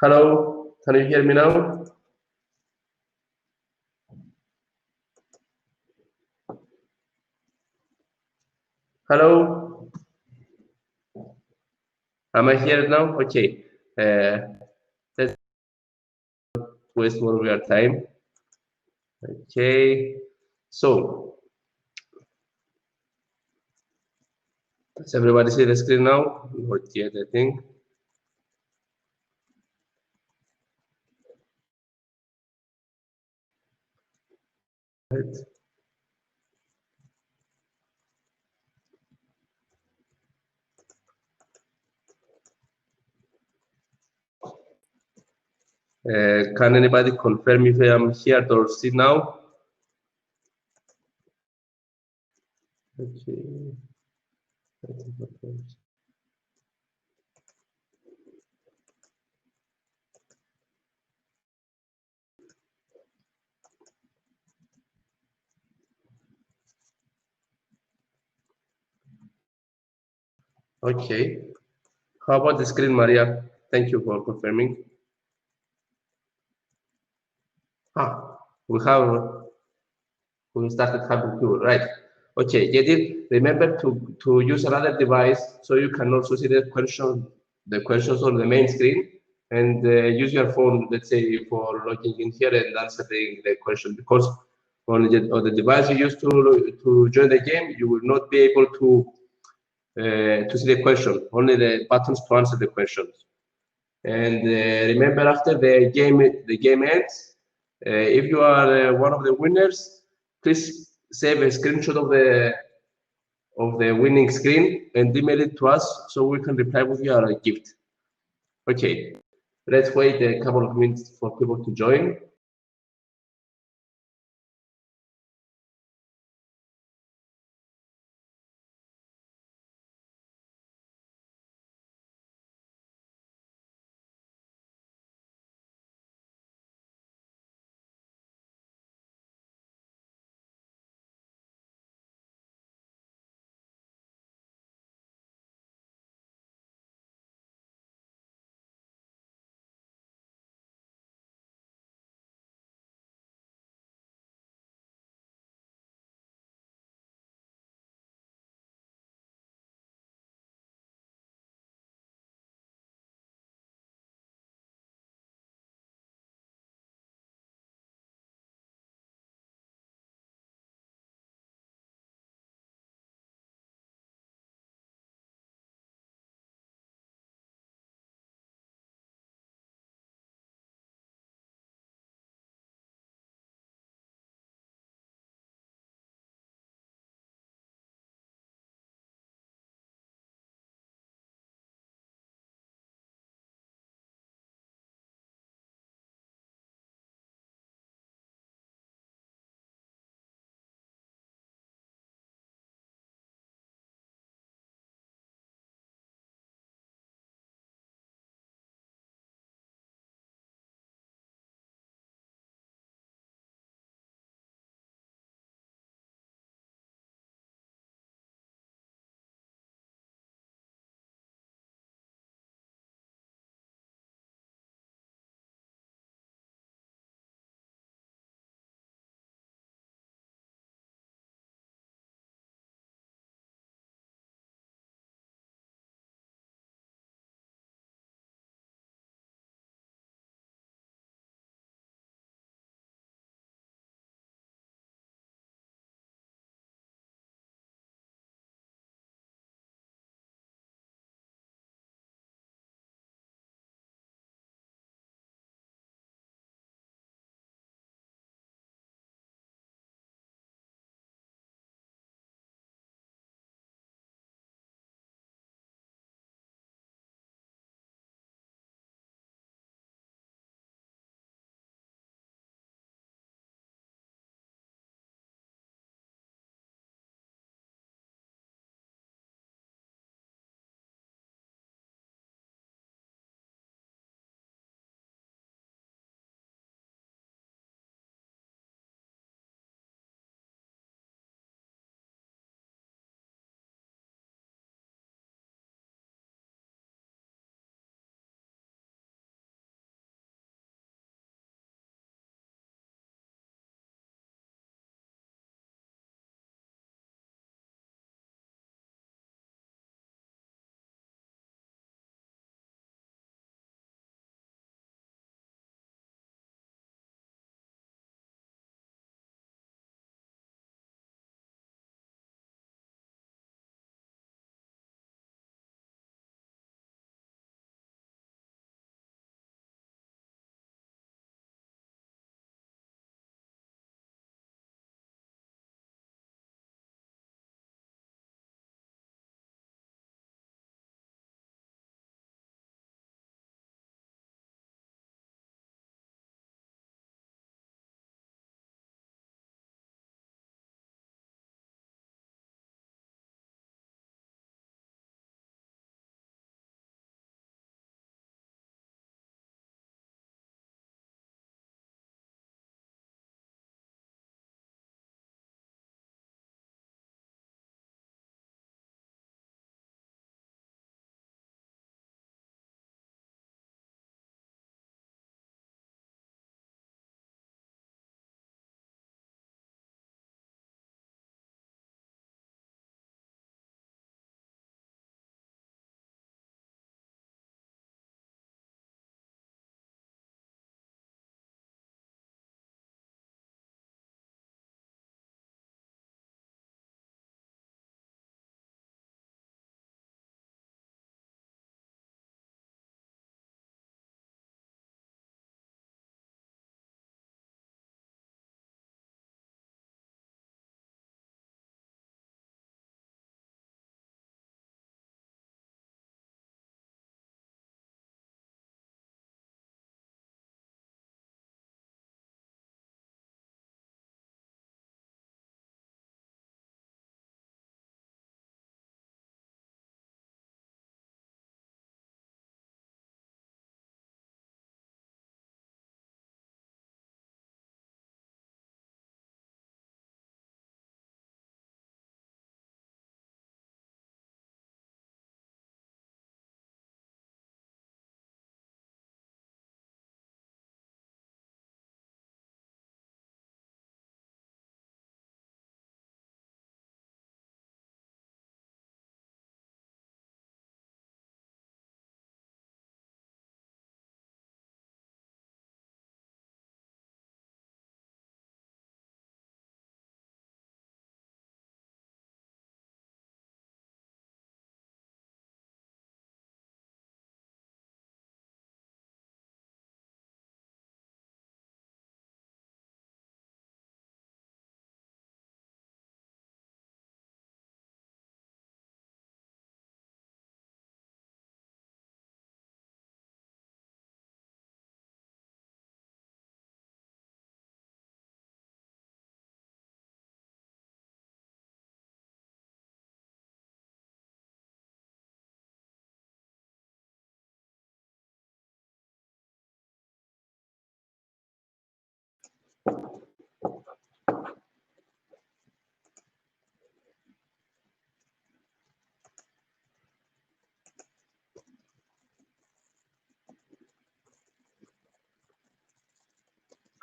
Hello, can you hear me now? Hello? Am I here now? Okay. Let's waste more of your time. Okay. So, does everybody see the screen now? Not yet, I think. Right. Can anybody confirm if I am here or see now? Okay. Okay. How about the screen, Maria? Thank you for confirming. We started having two, right? Okay, get it. Remember to use another device so you can also see the questions on the main screen, and use your phone, let's say, for logging in here and answering the question. Because on the device you use to join the game, you will not be able to see the question, only the buttons to answer the questions. And remember, after the game ends, if you are one of the winners, please save a screenshot of the winning screen and email it to us so we can reply with your gift. Okay, let's wait a couple of minutes for people to join.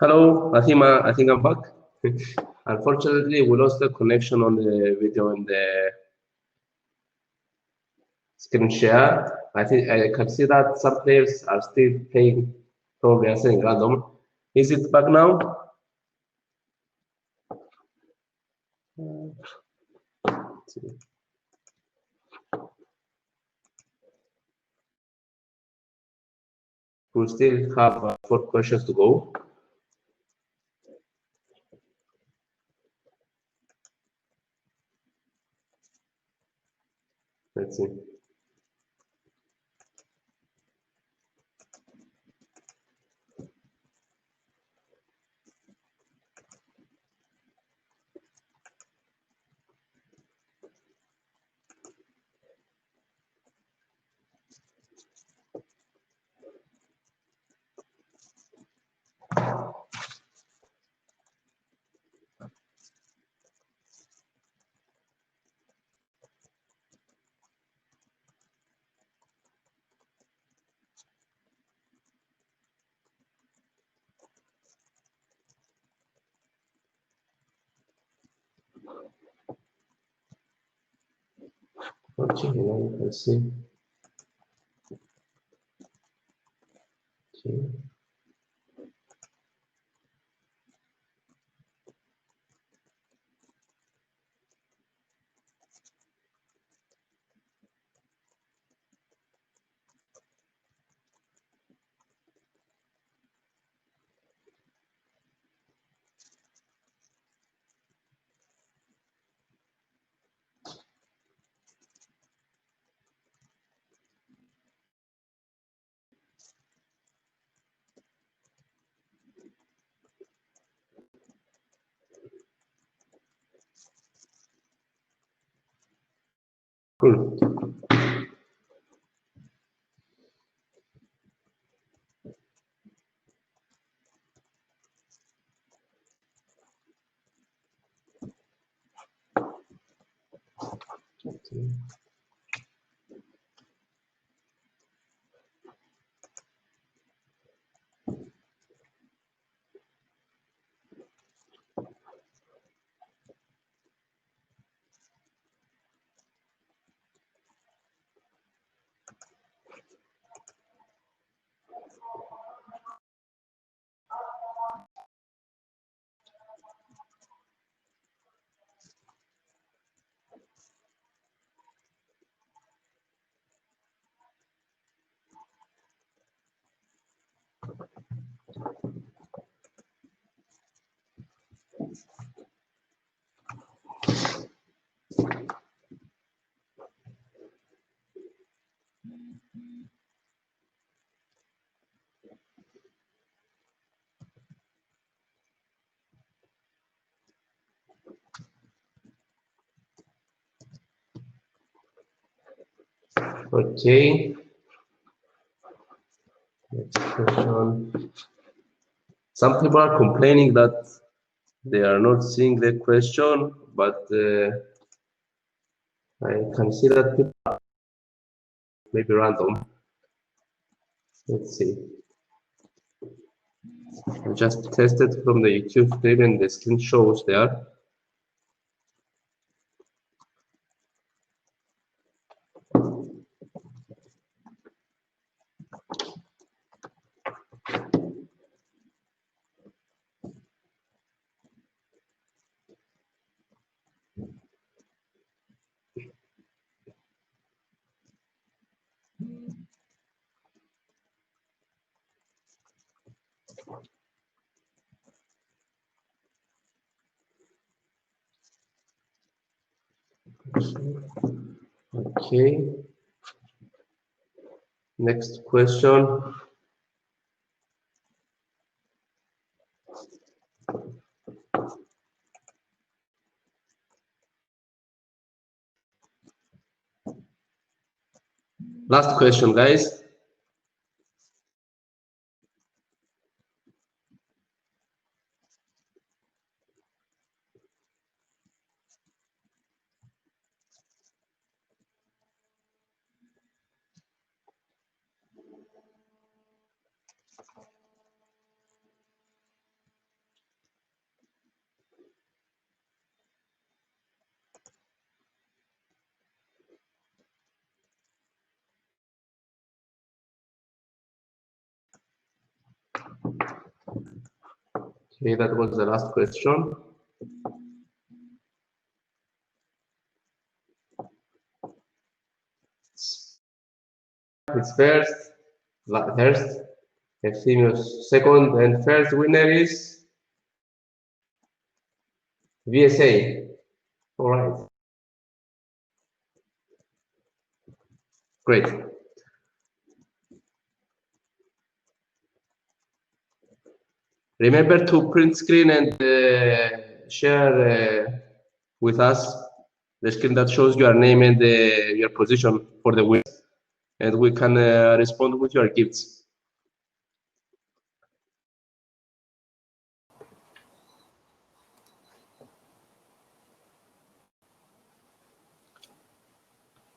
Hello, I think I'm back. Unfortunately, we lost the connection on the video and the screen share. I think I can see that some players are still playing, probably answering random. Is it back now? We still have 4 questions to go. Let's see. Okay, now you can see. Okay. Cool. Okay. Okay. Next question. Some people are complaining that they are not seeing the question, but I can see that people are maybe random. Let's see. I just tested from the YouTube stream and the screen shows there. Okay. Next question. Last question, guys. Okay, that was the last question. It's first, Efthimios second, and first winner is VSA. All right. Great. Remember to print screen and share with us the screen that shows your name and your position for the win, and we can respond with your gifts.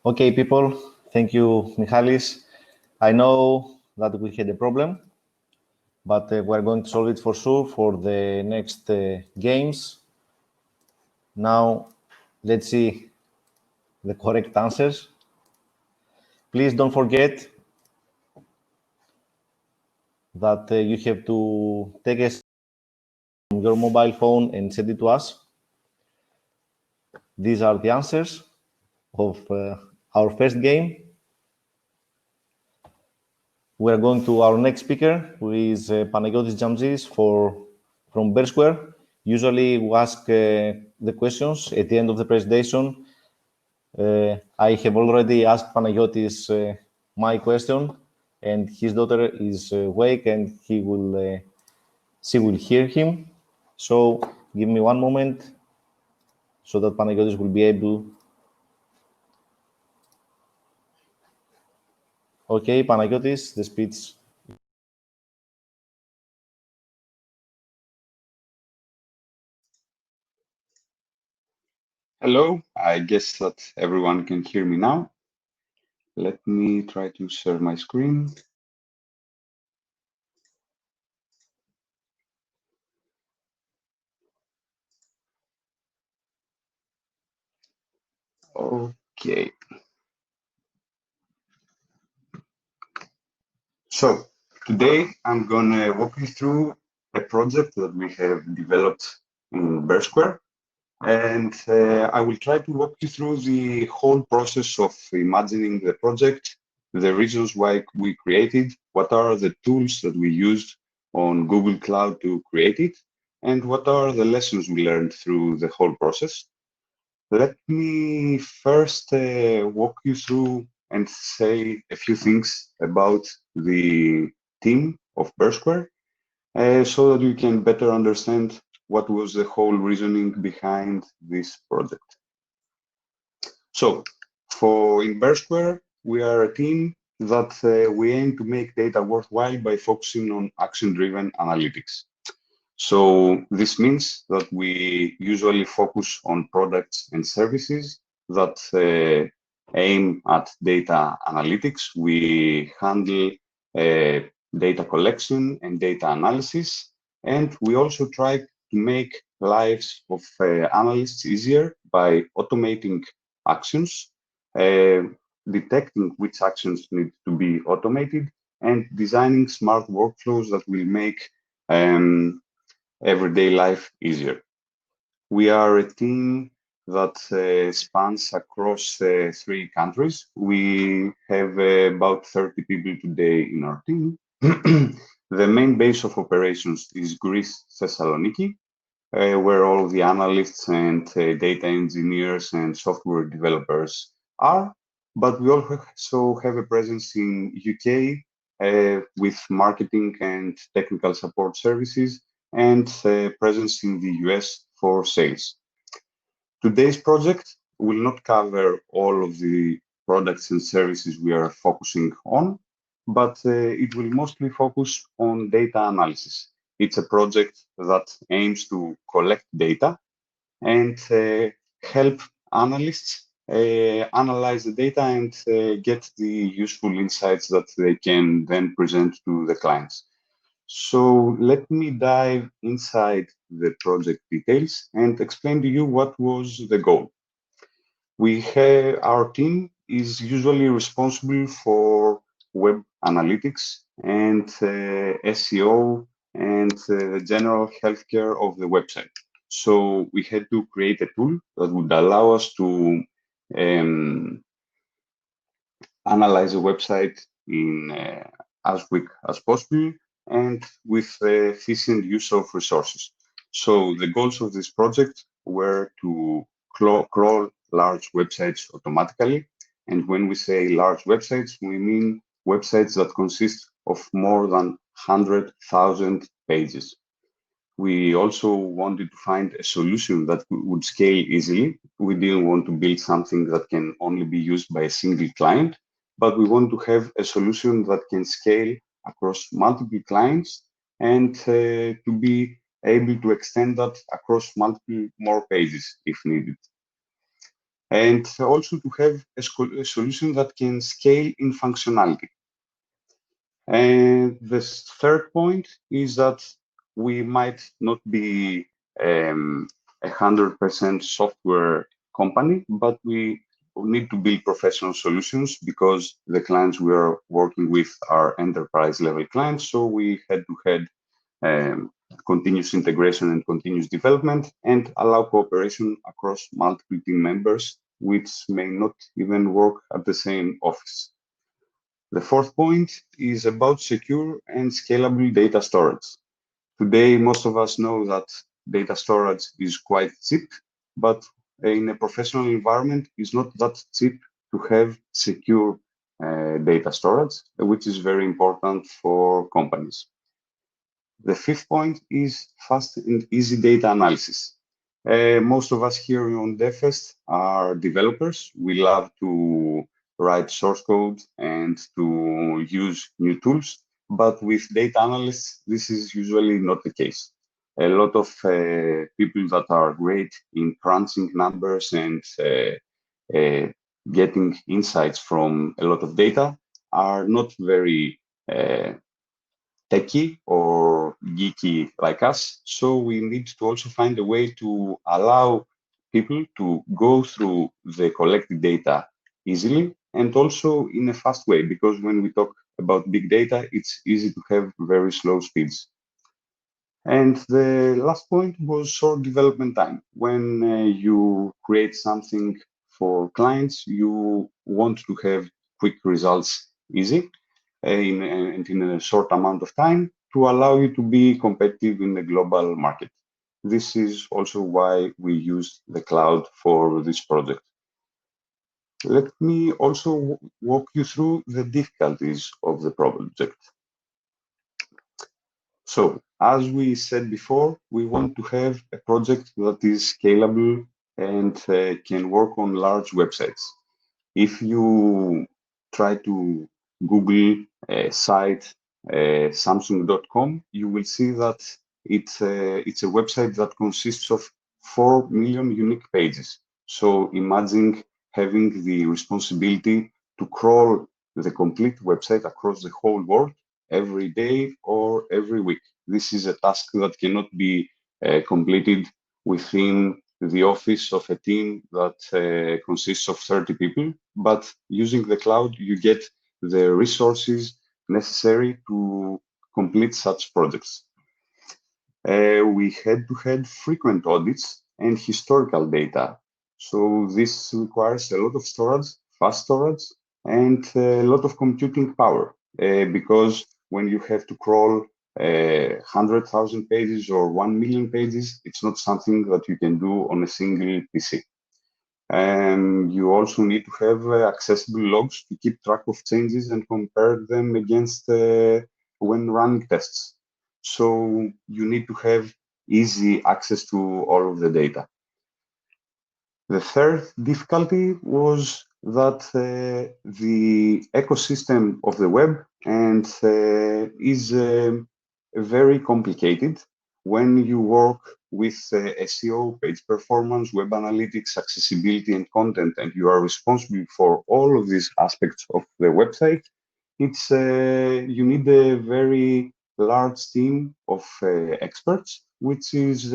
Okay, people, thank you, Michalis. I know that we had a problem, but we're going to solve it for sure for the next games. Now, let's see the correct answers. Please don't forget that you have to take a from your mobile phone and send it to us. These are the answers of our first game. We are going to our next speaker, who is Panagiotis Tzamtzis from Inverseware. Usually we ask the questions at the end of the presentation. I have already asked Panagiotis my question, and his daughter is awake and she will hear him. So give me one moment so that Panagiotis will be able. Okay, Panagiotis, the speech. Hello, I guess that everyone can hear me now. Let me try to share my screen. Okay. So today I'm gonna walk you through a project that we have developed in Inverseware. And I will try to walk you through the whole process of imagining the project, the reasons why we created, what are the tools that we used on Google Cloud to create it, and what are the lessons we learned through the whole process. Let me first walk you through and say a few things about the team of Inverseware, so that you can better understand what was the whole reasoning behind this project. So for Inverseware, we are a team that we aim to make data worthwhile by focusing on action-driven analytics. So this means that we usually focus on products and services that aim at data analytics. We handle data collection and data analysis, and we also try to make lives of analysts easier by automating actions, detecting which actions need to be automated, and designing smart workflows that will make everyday life easier. We are a team that spans across 3 countries. We have about 30 people today in our team. The main base of operations is Greece, Thessaloniki, where all the analysts and data engineers and software developers are. But we also have a presence in UK with marketing and technical support services, and presence in the US for sales. Today's project will not cover all of the products and services we are focusing on, but it will mostly focus on data analysis. It's a project that aims to collect data and help analysts analyze the data and get the useful insights that they can then present to the clients. So let me dive inside the project details and explain to you what was the goal. Our team is usually responsible for web analytics and SEO and the general healthcare of the website. So we had to create a tool that would allow us to analyze a website in as quick as possible and with efficient use of resources. So the goals of this project were to crawl large websites automatically. And when we say large websites, we mean websites that consist of more than 100,000 pages. We also wanted to find a solution that would scale easily. We didn't want to build something that can only be used by a single client, but we want to have a solution that can scale across multiple clients and to be able to extend that across multiple more pages if needed. And also to have a solution that can scale in functionality. And the third point is that we might not be 100% software company, but we need to build professional solutions because the clients we are working with are enterprise level clients. So we had to have continuous integration and continuous development and allow cooperation across multiple team members, which may not even work at the same office. The fourth point is about secure and scalable data storage. Today, most of us know that data storage is quite cheap, but in a professional environment, it's not that cheap to have secure data storage, which is very important for companies. The fifth point is fast and easy data analysis. Most of us here on DevFest are developers. We love to write source code and to use new tools, but with data analysts, this is usually not the case. A lot of people that are great in crunching numbers and getting insights from a lot of data are not very techie or geeky like us. So we need to also find a way to allow people to go through the collected data easily and also in a fast way, because when we talk about big data, it's easy to have very slow speeds. And the last point was short development time. When you create something for clients, you want to have quick results easy in a short amount of time to allow you to be competitive in the global market. This is also why we use the cloud for this project. Let me also walk you through the difficulties of the project. So, as we said before, we want to have a project that is scalable and can work on large websites. If you try to Google a site Samsung.com, you will see that it's a website that consists of 4 million unique pages. So imagine having the responsibility to crawl the complete website across the whole world every day or every week. This is a task that cannot be completed within the office of a team that consists of 30 people, but using the cloud, you get the resources necessary to complete such projects. We had to have frequent audits and historical data. So this requires a lot of storage, fast storage, and a lot of computing power, because when you have to crawl 100,000 pages or 1 million pages, it's not something that you can do on a single PC. And you also need to have accessible logs to keep track of changes and compare them against when running tests. So you need to have easy access to all of the data. The third difficulty was that the ecosystem of the web and is very complicated. When you work with SEO, page performance, web analytics, accessibility, and content, and you are responsible for all of these aspects of the website, it's you need a very large team of experts, which is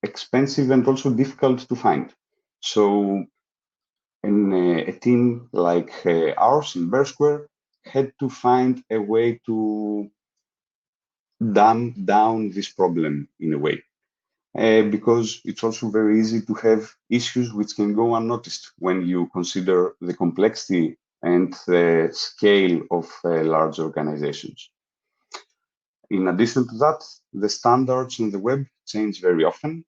expensive and also difficult to find. So in a team like ours in Inverseware had to find a way to dumb down this problem in a way. Because it's also very easy to have issues which can go unnoticed when you consider the complexity and the scale of large organizations. In addition to that, the standards on the web change very often.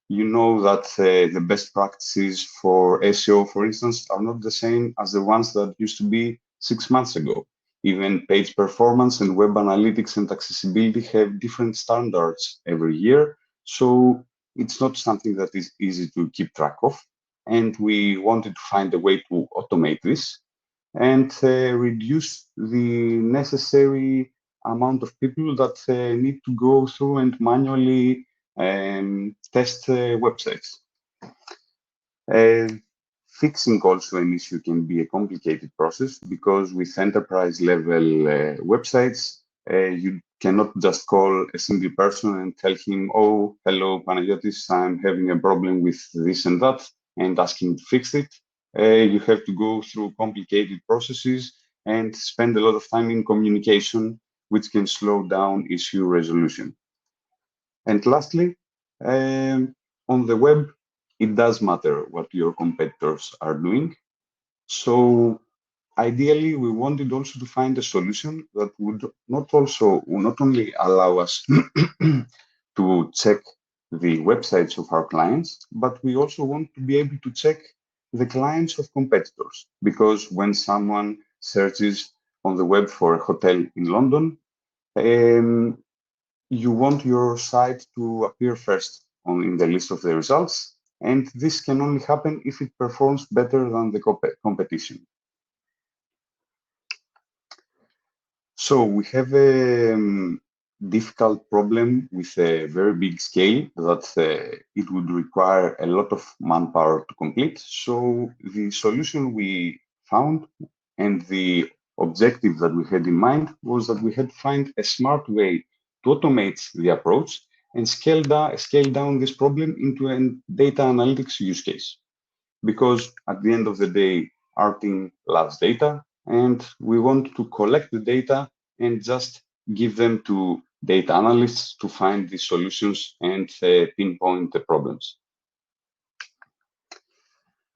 You know that the best practices for SEO, for instance, are not the same as the ones that used to be 6 months ago. Even page performance and web analytics and accessibility have different standards every year. So it's not something that is easy to keep track of. And we wanted to find a way to automate this and reduce the necessary amount of people that need to go through and manually test websites. Fixing also an issue can be a complicated process because with enterprise level websites, you cannot just call a single person and tell him, oh, hello, Panagiotis, I'm having a problem with this and that, and ask him to fix it. You have to go through complicated processes and spend a lot of time in communication, which can slow down issue resolution. And lastly, on the web, it does matter what your competitors are doing. So ideally, we wanted also to find a solution that would not only allow us to check the websites of our clients, but we also want to be able to check the clients of competitors. Because when someone searches on the web for a hotel in London, you want your site to appear first in the list of the results. And this can only happen if it performs better than the competition. So we have a difficult problem with a very big scale that it would require a lot of manpower to complete. So the solution we found and the objective that we had in mind was that we had to find a smart way to automate the approach and scale down this problem into a data analytics use case. Because at the end of the day, our team loves data, and we want to collect the data and just give them to data analysts to find the solutions and pinpoint the problems.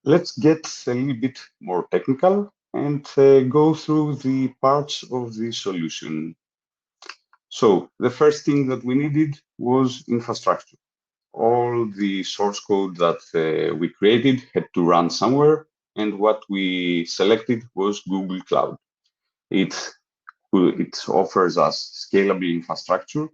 Let's get a little bit more technical and go through the parts of the solution. So the first thing that we needed was infrastructure. All the source code that we created had to run somewhere, and what we selected was Google Cloud. It offers us scalable infrastructure.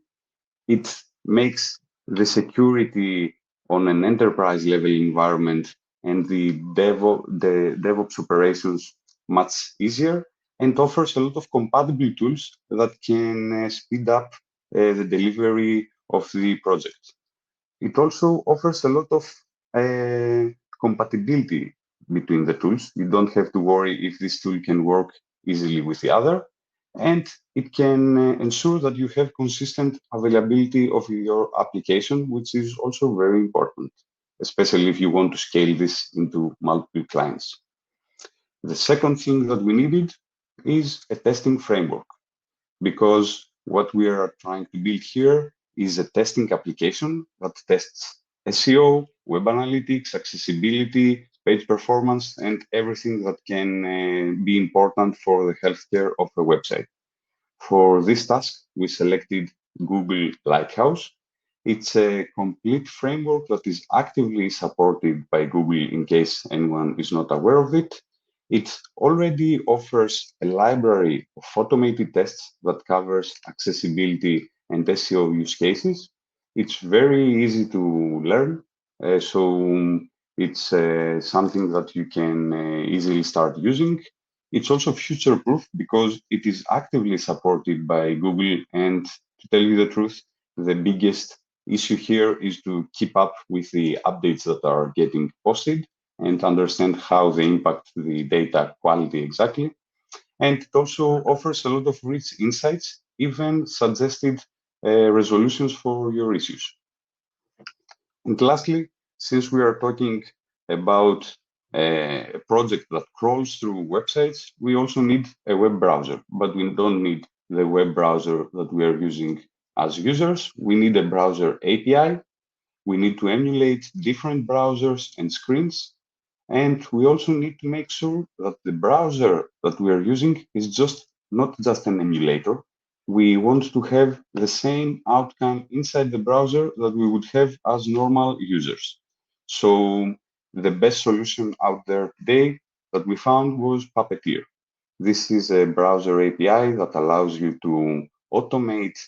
It makes the security on an enterprise level environment and the DevOps operations much easier, and offers a lot of compatible tools that can speed up the delivery of the project. It also offers a lot of compatibility between the tools. You don't have to worry if this tool can work easily with the other. And it can ensure that you have consistent availability of your application, which is also very important, especially if you want to scale this into multiple clients. The second thing that we needed is a testing framework, because what we are trying to build here is a testing application that tests SEO, web analytics, accessibility, page performance, and everything that can be important for the healthcare of a website. For this task, we selected Google Lighthouse. It's a complete framework that is actively supported by Google in case anyone is not aware of it. It already offers a library of automated tests that covers accessibility and SEO use cases. It's very easy to learn, so it's something that you can easily start using. It's also future-proof because it is actively supported by Google, and to tell you the truth, the biggest issue here is to keep up with the updates that are getting posted and understand how they impact the data quality exactly. And it also offers a lot of rich insights, even suggested resolutions for your issues. And lastly, since we are talking about a project that crawls through websites, we also need a web browser, but we don't need the web browser that we are using as users, we need a browser API. We need to emulate different browsers and screens. And we also need to make sure that the browser that we are using is not just an emulator. We want to have the same outcome inside the browser that we would have as normal users. So the best solution out there today that we found was Puppeteer. This is a browser API that allows you to automate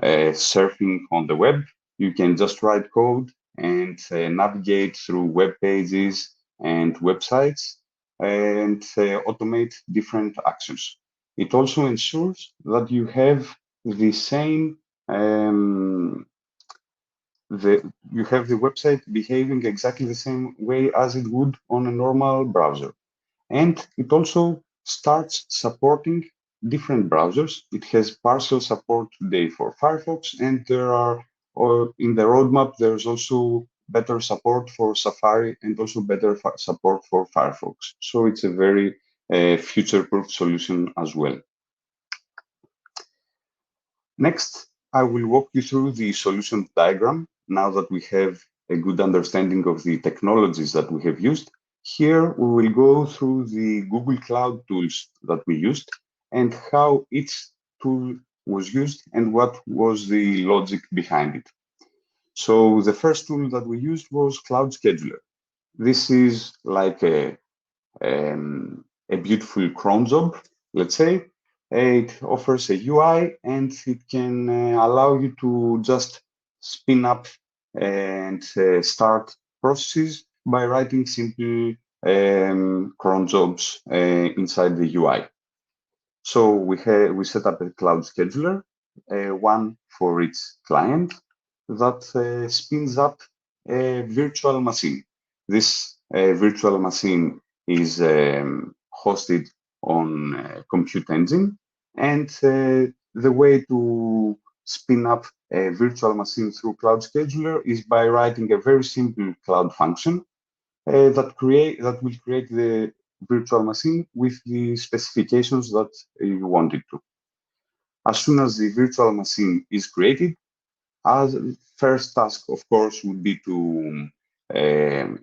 surfing on the web. You can just write code and navigate through web pages and websites and automate different actions. It also ensures that you have the same you have the website behaving exactly the same way as it would on a normal browser. And it also starts supporting different browsers. It has partial support today for Firefox, and there are, or in the roadmap, there's also better support for Safari and also better support for Firefox. So it's a very future-proof solution as well. Next, I will walk you through the solution diagram now that we have a good understanding of the technologies that we have used. Here, we will go through the Google Cloud tools that we used and how each tool was used and what was the logic behind it. So the first tool that we used was Cloud Scheduler. This is like a beautiful cron job, let's say. It offers a UI and it can allow you to just spin up and start processes by writing simple cron jobs inside the UI. So we set up a cloud scheduler, one for each client that spins up a virtual machine. This virtual machine is hosted on Compute Engine, and the way to spin up a virtual machine through Cloud Scheduler is by writing a very simple cloud function that will create the virtual machine with the specifications that you want it to. As soon as the virtual machine is created, as first task, of course, would be to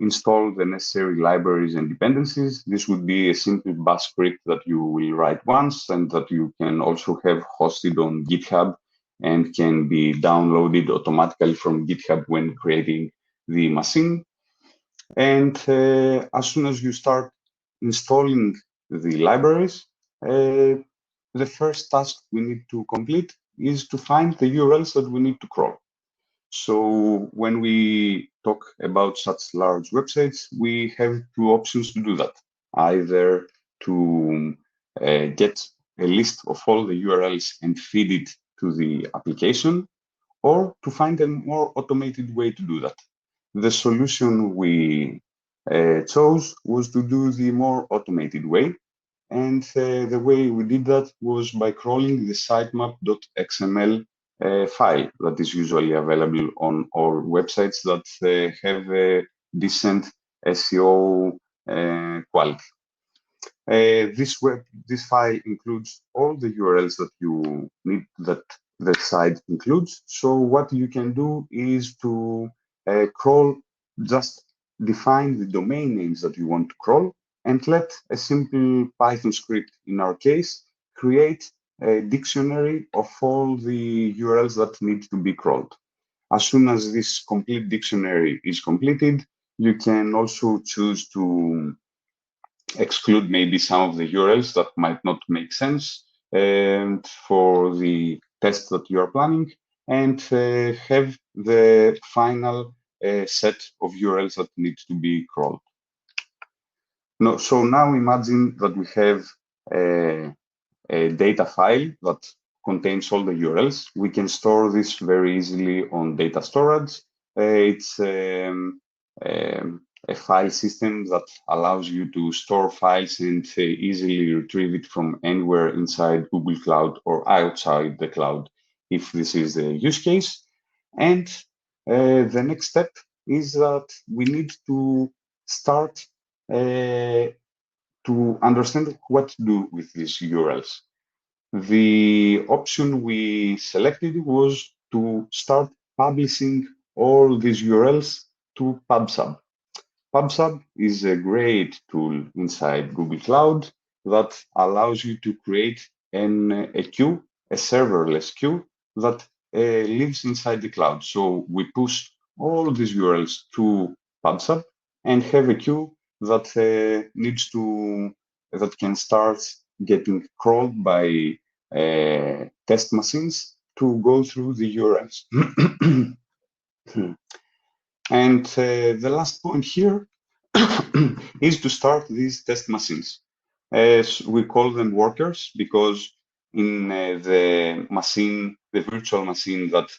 install the necessary libraries and dependencies. This would be a simple bash script that you will write once and that you can also have hosted on GitHub and can be downloaded automatically from GitHub when creating the machine. And as soon as you start installing the libraries, the first task we need to complete is to find the URLs that we need to crawl. So when we talk about such large websites, we have two options to do that. Either to get a list of all the URLs and feed it to the application, or to find a more automated way to do that. The solution we chose was to do the more automated way. And the way we did that was by crawling the sitemap.xml file that is usually available on all websites that have a decent SEO quality. This file includes all the URLs that you need that the site includes. So what you can do is to crawl, just define the domain names that you want to crawl, and let a simple Python script, in our case, create a dictionary of all the URLs that need to be crawled. As soon as this complete dictionary is completed, you can also choose to exclude maybe some of the URLs that might not make sense and for the test that you are planning, and have the final set of URLs that need to be crawled. No, so now imagine that we have a data file that contains all the URLs. We can store this very easily on data storage. It's a file system that allows you to store files and easily retrieve it from anywhere inside Google Cloud or outside the cloud, if this is the use case. And the next step is that we need to start to understand what to do with these URLs. the option we selected was to start publishing all these URLs to PubSub. PubSub is a great tool inside Google Cloud that allows you to create a queue, a serverless queue that lives inside the cloud. So we push all these URLs to PubSub and have a queue that that can start getting crawled by test machines to go through the URLs. And the last point here is to start these test machines. As we call them workers, because in the virtual machine that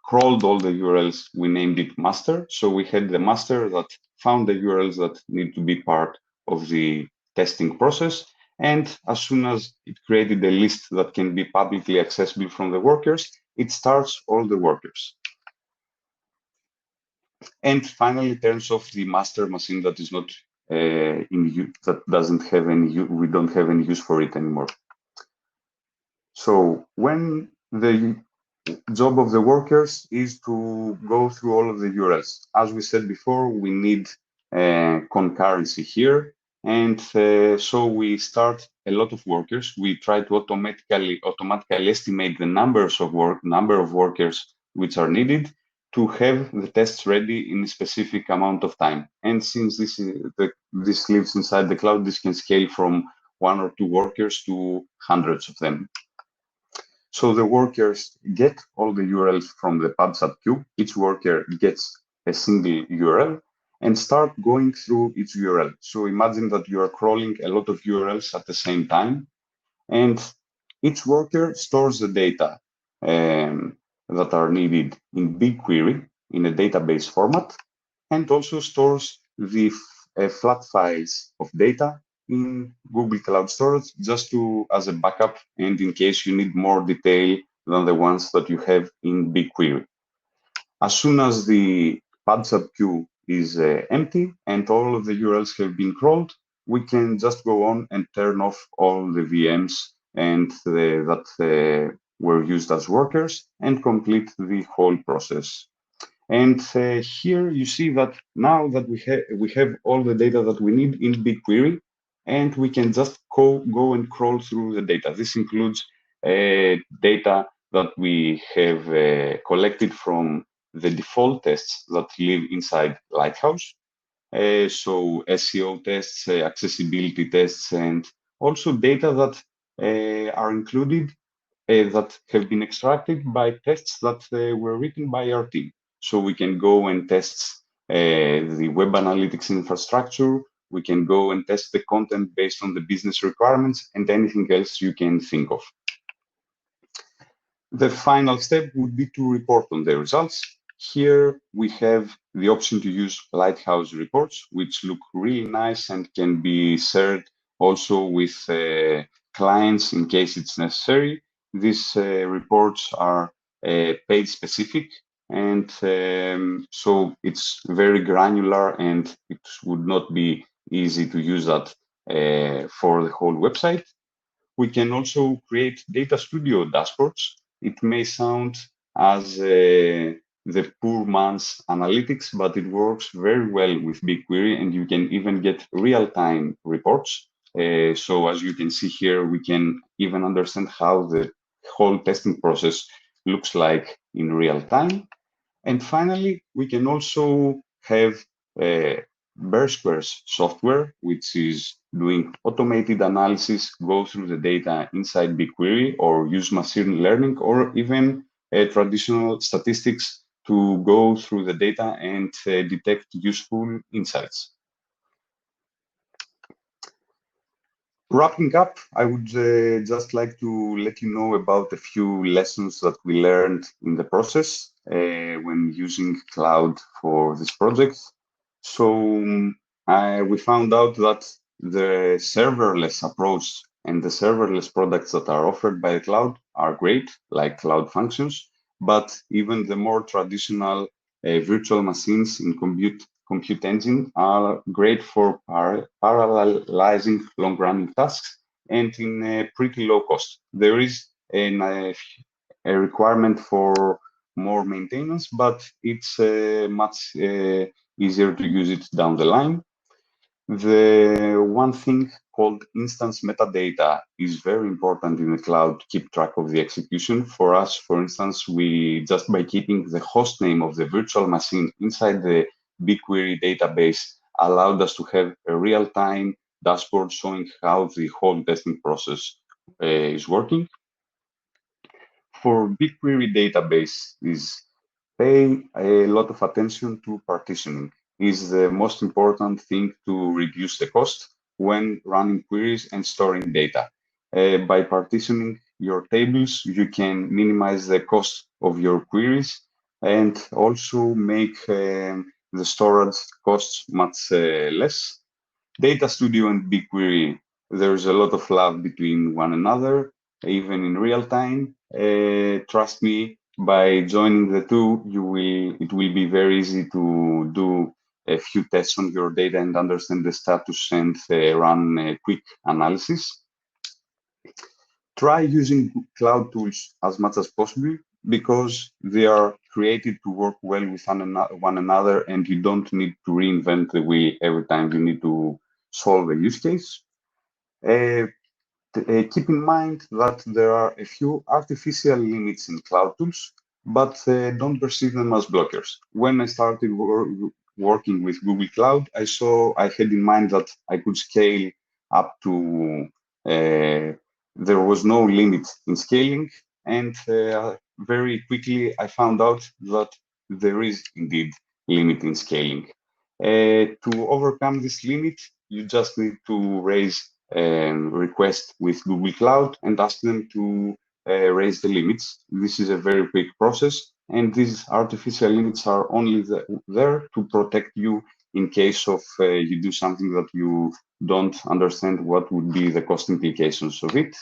crawled all the URLs, we named it master. So we had the master that found the URLs that need to be part of the testing process. And as soon as it created a list that can be publicly accessible from the workers, it starts all the workers. And finally, turns off the master machine that is not in use, that doesn't have any, we don't have any use for it anymore. So when the job of the workers is to go through all of the URLs, as we said before, we need concurrency here. And so we start a lot of workers. We try to automatically estimate the number of workers which are needed to have the tests ready in a specific amount of time. And since this lives inside the cloud, this can scale from 1 or 2 workers to hundreds of them. So the workers get all the URLs from the PubSub queue. Each worker gets a single URL and start going through each URL. So imagine that you are crawling a lot of URLs at the same time, and each worker stores the data that are needed in BigQuery in a database format, and also stores the flat files of data in Google Cloud Storage just as a backup, and in case you need more detail than the ones that you have in BigQuery. As soon as the PubSub queue is empty and all of the URLs have been crawled, we can just go on and turn off all the VMs and that were used as workers and complete the whole process. And here you see that now that we have all the data that we need in BigQuery, and we can just go and crawl through the data. This includes data that we have collected from the default tests that live inside Lighthouse. So SEO tests, accessibility tests, and also data that are included that have been extracted by tests that were written by our team. So we can go and test the web analytics infrastructure. We can go and test the content based on the business requirements and anything else you can think of. The final step would be to report on the results. Here we have the option to use Lighthouse reports, which look really nice and can be shared also with clients in case it's necessary. These reports are page specific, and so it's very granular, and it would not be easy to use that for the whole website. We can also create Data Studio dashboards. It may sound as the poor man's analytics, but it works very well with BigQuery, and you can even get real-time reports. So as you can see here, we can even understand how the whole testing process looks like in real time. And finally, we can also have Embeddings software, which is doing automated analysis, go through the data inside BigQuery, or use machine learning, or even traditional statistics to go through the data and detect useful insights. Wrapping up, I would just like to let you know about a few lessons that we learned in the process when using cloud for this project. So we found out that the serverless approach and the serverless products that are offered by the cloud are great, like Cloud Functions, but even the more traditional virtual machines in compute engine are great for parallelizing long-running tasks and in a pretty low cost. There is a requirement for more maintenance, but it's much easier to use it down the line. The one thing called instance metadata is very important in the cloud to keep track of the execution. For us, for instance, we just by keeping the host name of the virtual machine inside the BigQuery database allowed us to have a real-time dashboard showing how the whole testing process is working. For BigQuery database is pay a lot of attention to partitioning. Is the most important thing to reduce the cost when running queries and storing data. By partitioning your tables, you can minimize the cost of your queries and also make the storage costs much less. Data Studio and BigQuery, there's a lot of love between one another, even in real time. Trust me, by joining the two, it will be very easy to do a few tests on your data and understand the status and run a quick analysis. Try using cloud tools as much as possible because they are created to work well with one another, and you don't need to reinvent the wheel every time you need to solve a use case. Keep in mind that there are a few artificial limits in cloud tools, but don't perceive them as blockers. When I started working with Google Cloud, I had in mind that I could scale up to, there was no limit in scaling, and very quickly I found out that there is indeed limit in scaling. To overcome this limit, you just need to raise request with Google Cloud and ask them to raise the limits. This is a very quick process, and these artificial limits are only there to protect you in case of you do something that you don't understand what would be the cost implications of it.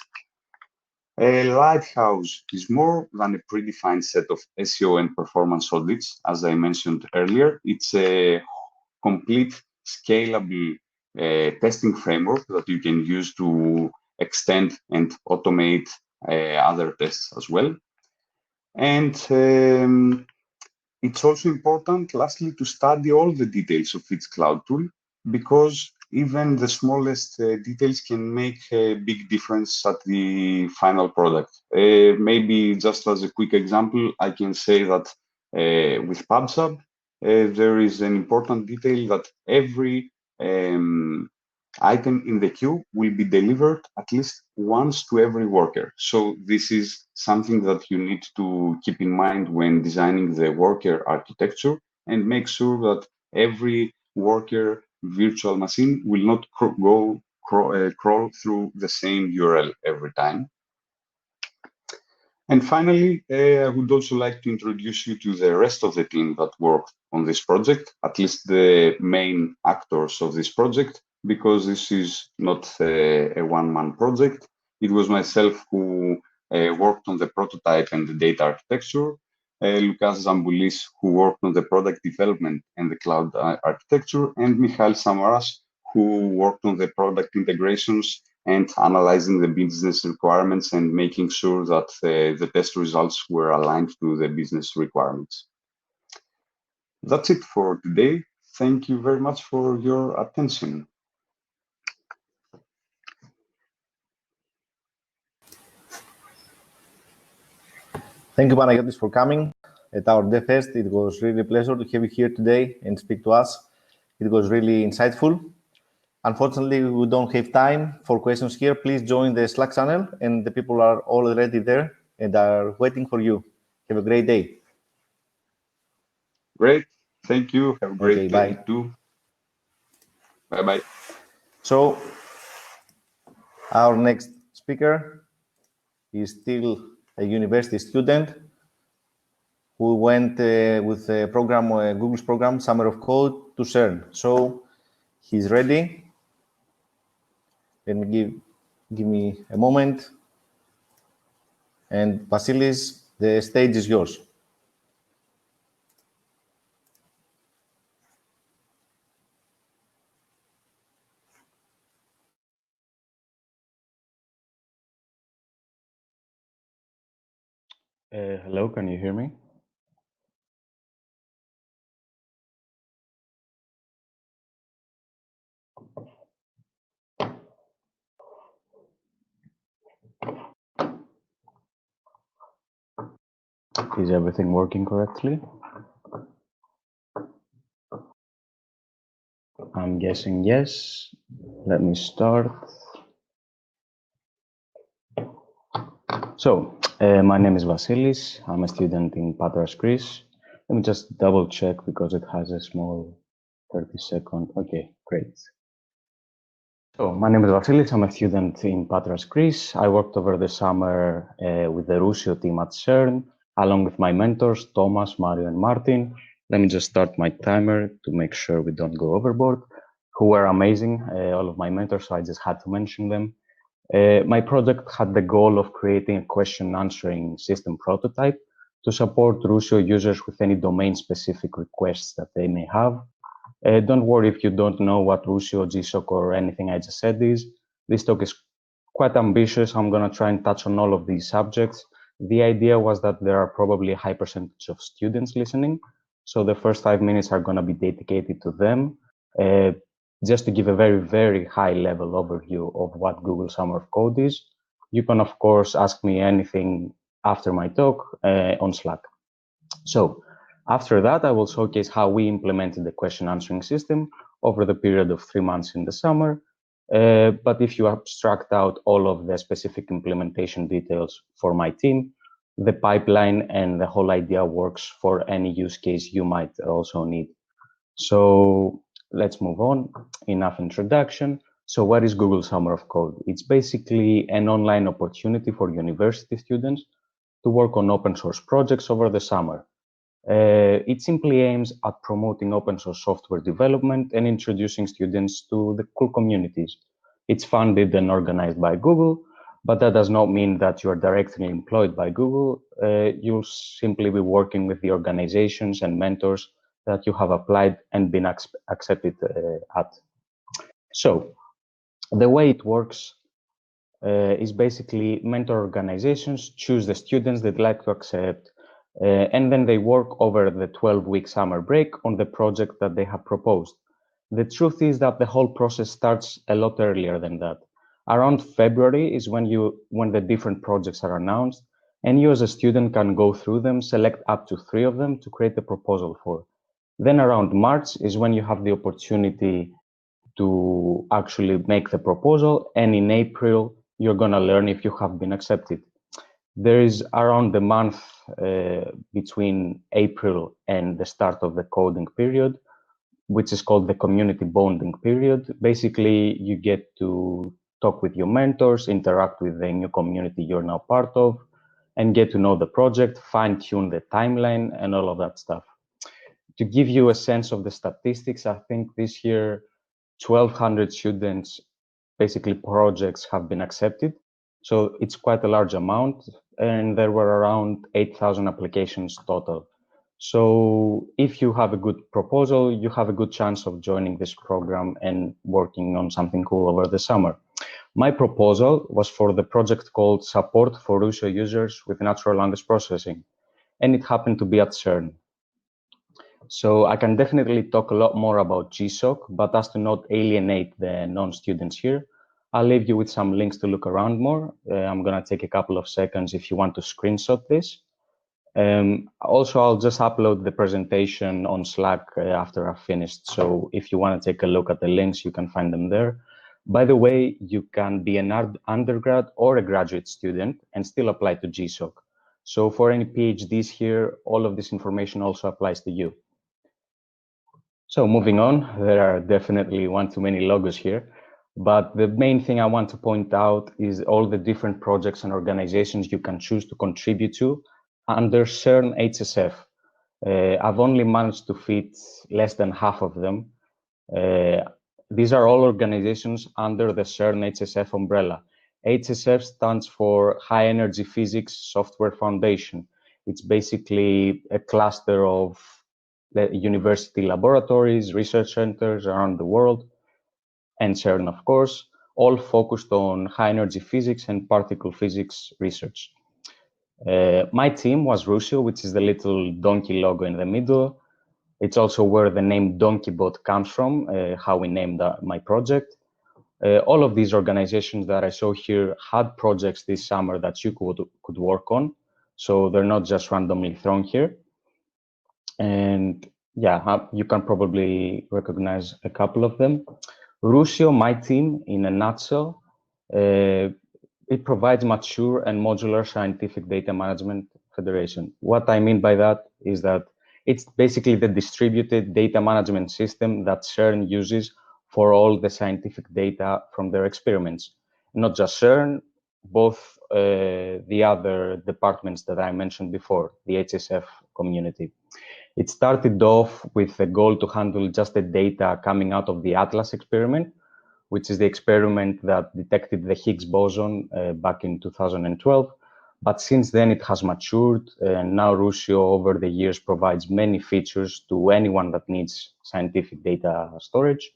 A lighthouse is more than a predefined set of SEO and performance audits. As I mentioned earlier, it's a complete scalable testing framework that you can use to extend and automate other tests as well. And it's also important, lastly, to study all the details of each cloud tool, because even the smallest details can make a big difference at the final product. Maybe just as a quick example, I can say that with PubSub, there is an important detail that every item in the queue will be delivered at least once to every worker. So this is something that you need to keep in mind when designing the worker architecture, and make sure that every worker virtual machine will not crawl through the same URL every time. And finally, I would also like to introduce you to the rest of the team that worked on this project, at least the main actors of this project, because this is not a one-man project. It was myself who worked on the prototype and the data architecture, Lukas Zamboulis, who worked on the product development and the cloud architecture, and Michael Samaras, who worked on the product integrations and analyzing the business requirements and making sure that the test results were aligned to the business requirements. That's it for today. Thank you very much for your attention. Thank you, Panagiotis, for coming at our DevFest. It was really a pleasure to have you here today and speak to us. It was really insightful. Unfortunately, we don't have time for questions here. Please join the Slack channel, and the people are already there and are waiting for you. Have a great day. Great. Thank you. Have a great day Bye. too. Bye-bye. So our next speaker is still a university student who went with a program, Google's program, Summer of Code, to CERN. So he's ready. Let me give me a moment. And Vasilis, the stage is yours. Hello, can you hear me? Is everything working correctly? I'm guessing yes. Let me start. So, my name is Vasilis. I'm a student in Patras, Greece. Let me just double check because it has a small 30-second. Okay, great. So, my name is Vasilis. I'm a student in Patras, Greece. I worked over the summer with the Rusio team at CERN, along with my mentors, Thomas, Mario, and Martin. Let me just start my timer to make sure we don't go overboard, who were amazing, all of my mentors, so I just had to mention them. My project had the goal of creating a question answering system prototype to support Rusio users with any domain-specific requests that they may have. Don't worry if you don't know what Rusio, GSOC, or anything I just said is. This talk is quite ambitious. I'm going to try and touch on all of these subjects. The idea was that there are probably a high percentage of students listening, so the first 5 minutes are going to be dedicated to them. Just to give a very, very high-level overview of what Google Summer of Code is. You can, of course, ask me anything after my talk on Slack. So, after that, I will showcase how we implemented the question answering system over the period of 3 months in the summer. But if you abstract out all of the specific implementation details for my team, the pipeline and the whole idea works for any use case you might also need. So let's move on. Enough introduction. So what is Google Summer of Code? It's basically an online opportunity for university students to work on open source projects over the summer. It simply aims at promoting open source software development and introducing students to the cool communities. It's funded and organized by Google, but that does not mean that you are directly employed by Google. You'll simply be working with the organizations and mentors that you have applied and been accepted at. So the way it works is basically mentor organizations choose the students they'd like to accept, and then they work over the 12-week summer break on the project that they have proposed. The truth is that the whole process starts a lot earlier than that. Around February is when the different projects are announced, and you as a student can go through them, select up to 3 of them to create a proposal for. Then around March is when you have the opportunity to actually make the proposal, and in April, you're going to learn if you have been accepted. There is around the month between April and the start of the coding period, which is called the community bonding period. Basically, you get to talk with your mentors, interact with the new community you're now part of, and get to know the project, fine-tune the timeline, and all of that stuff. To give you a sense of the statistics, I think this year, 1,200 students, basically projects, have been accepted. So it's quite a large amount, and there were around 8,000 applications total. So if you have a good proposal, you have a good chance of joining this program and working on something cool over the summer. My proposal was for the project called Support for Rusio Users with Natural Language Processing, and it happened to be at CERN. So I can definitely talk a lot more about GSOC, but as to not alienate the non-students here, I'll leave you with some links to look around more. I'm going to take a couple of seconds if you want to screenshot this. Also, I'll just upload the presentation on Slack after I've finished. So if you want to take a look at the links, you can find them there. By the way, you can be an undergrad or a graduate student and still apply to GSOC. So for any PhDs here, all of this information also applies to you. So moving on, there are definitely one too many logos here, but the main thing I want to point out is all the different projects and organizations you can choose to contribute to under CERN HSF. I've only managed to fit less than half of them. These are all organizations under the CERN HSF umbrella. HSF stands for High Energy Physics Software Foundation. It's basically a cluster of university laboratories, research centers around the world, and CERN, of course, all focused on high energy physics and particle physics research. My team was Rusio, which is the little donkey logo in the middle. It's also where the name DonkeyBot comes from, how we named my project. All of these organizations that I saw here had projects this summer that you could work on. So they're not just randomly thrown here. And yeah, you can probably recognize a couple of them. Rusio, my team, in a nutshell, it provides mature and modular scientific data management federation. What I mean by that is that it's basically the distributed data management system that CERN uses for all the scientific data from their experiments. Not just CERN, both the other departments that I mentioned before, the HSF community. It started off with the goal to handle just the data coming out of the ATLAS experiment, which is the experiment that detected the Higgs boson back in 2012. But since then, it has matured, and now Rusio, over the years, provides many features to anyone that needs scientific data storage.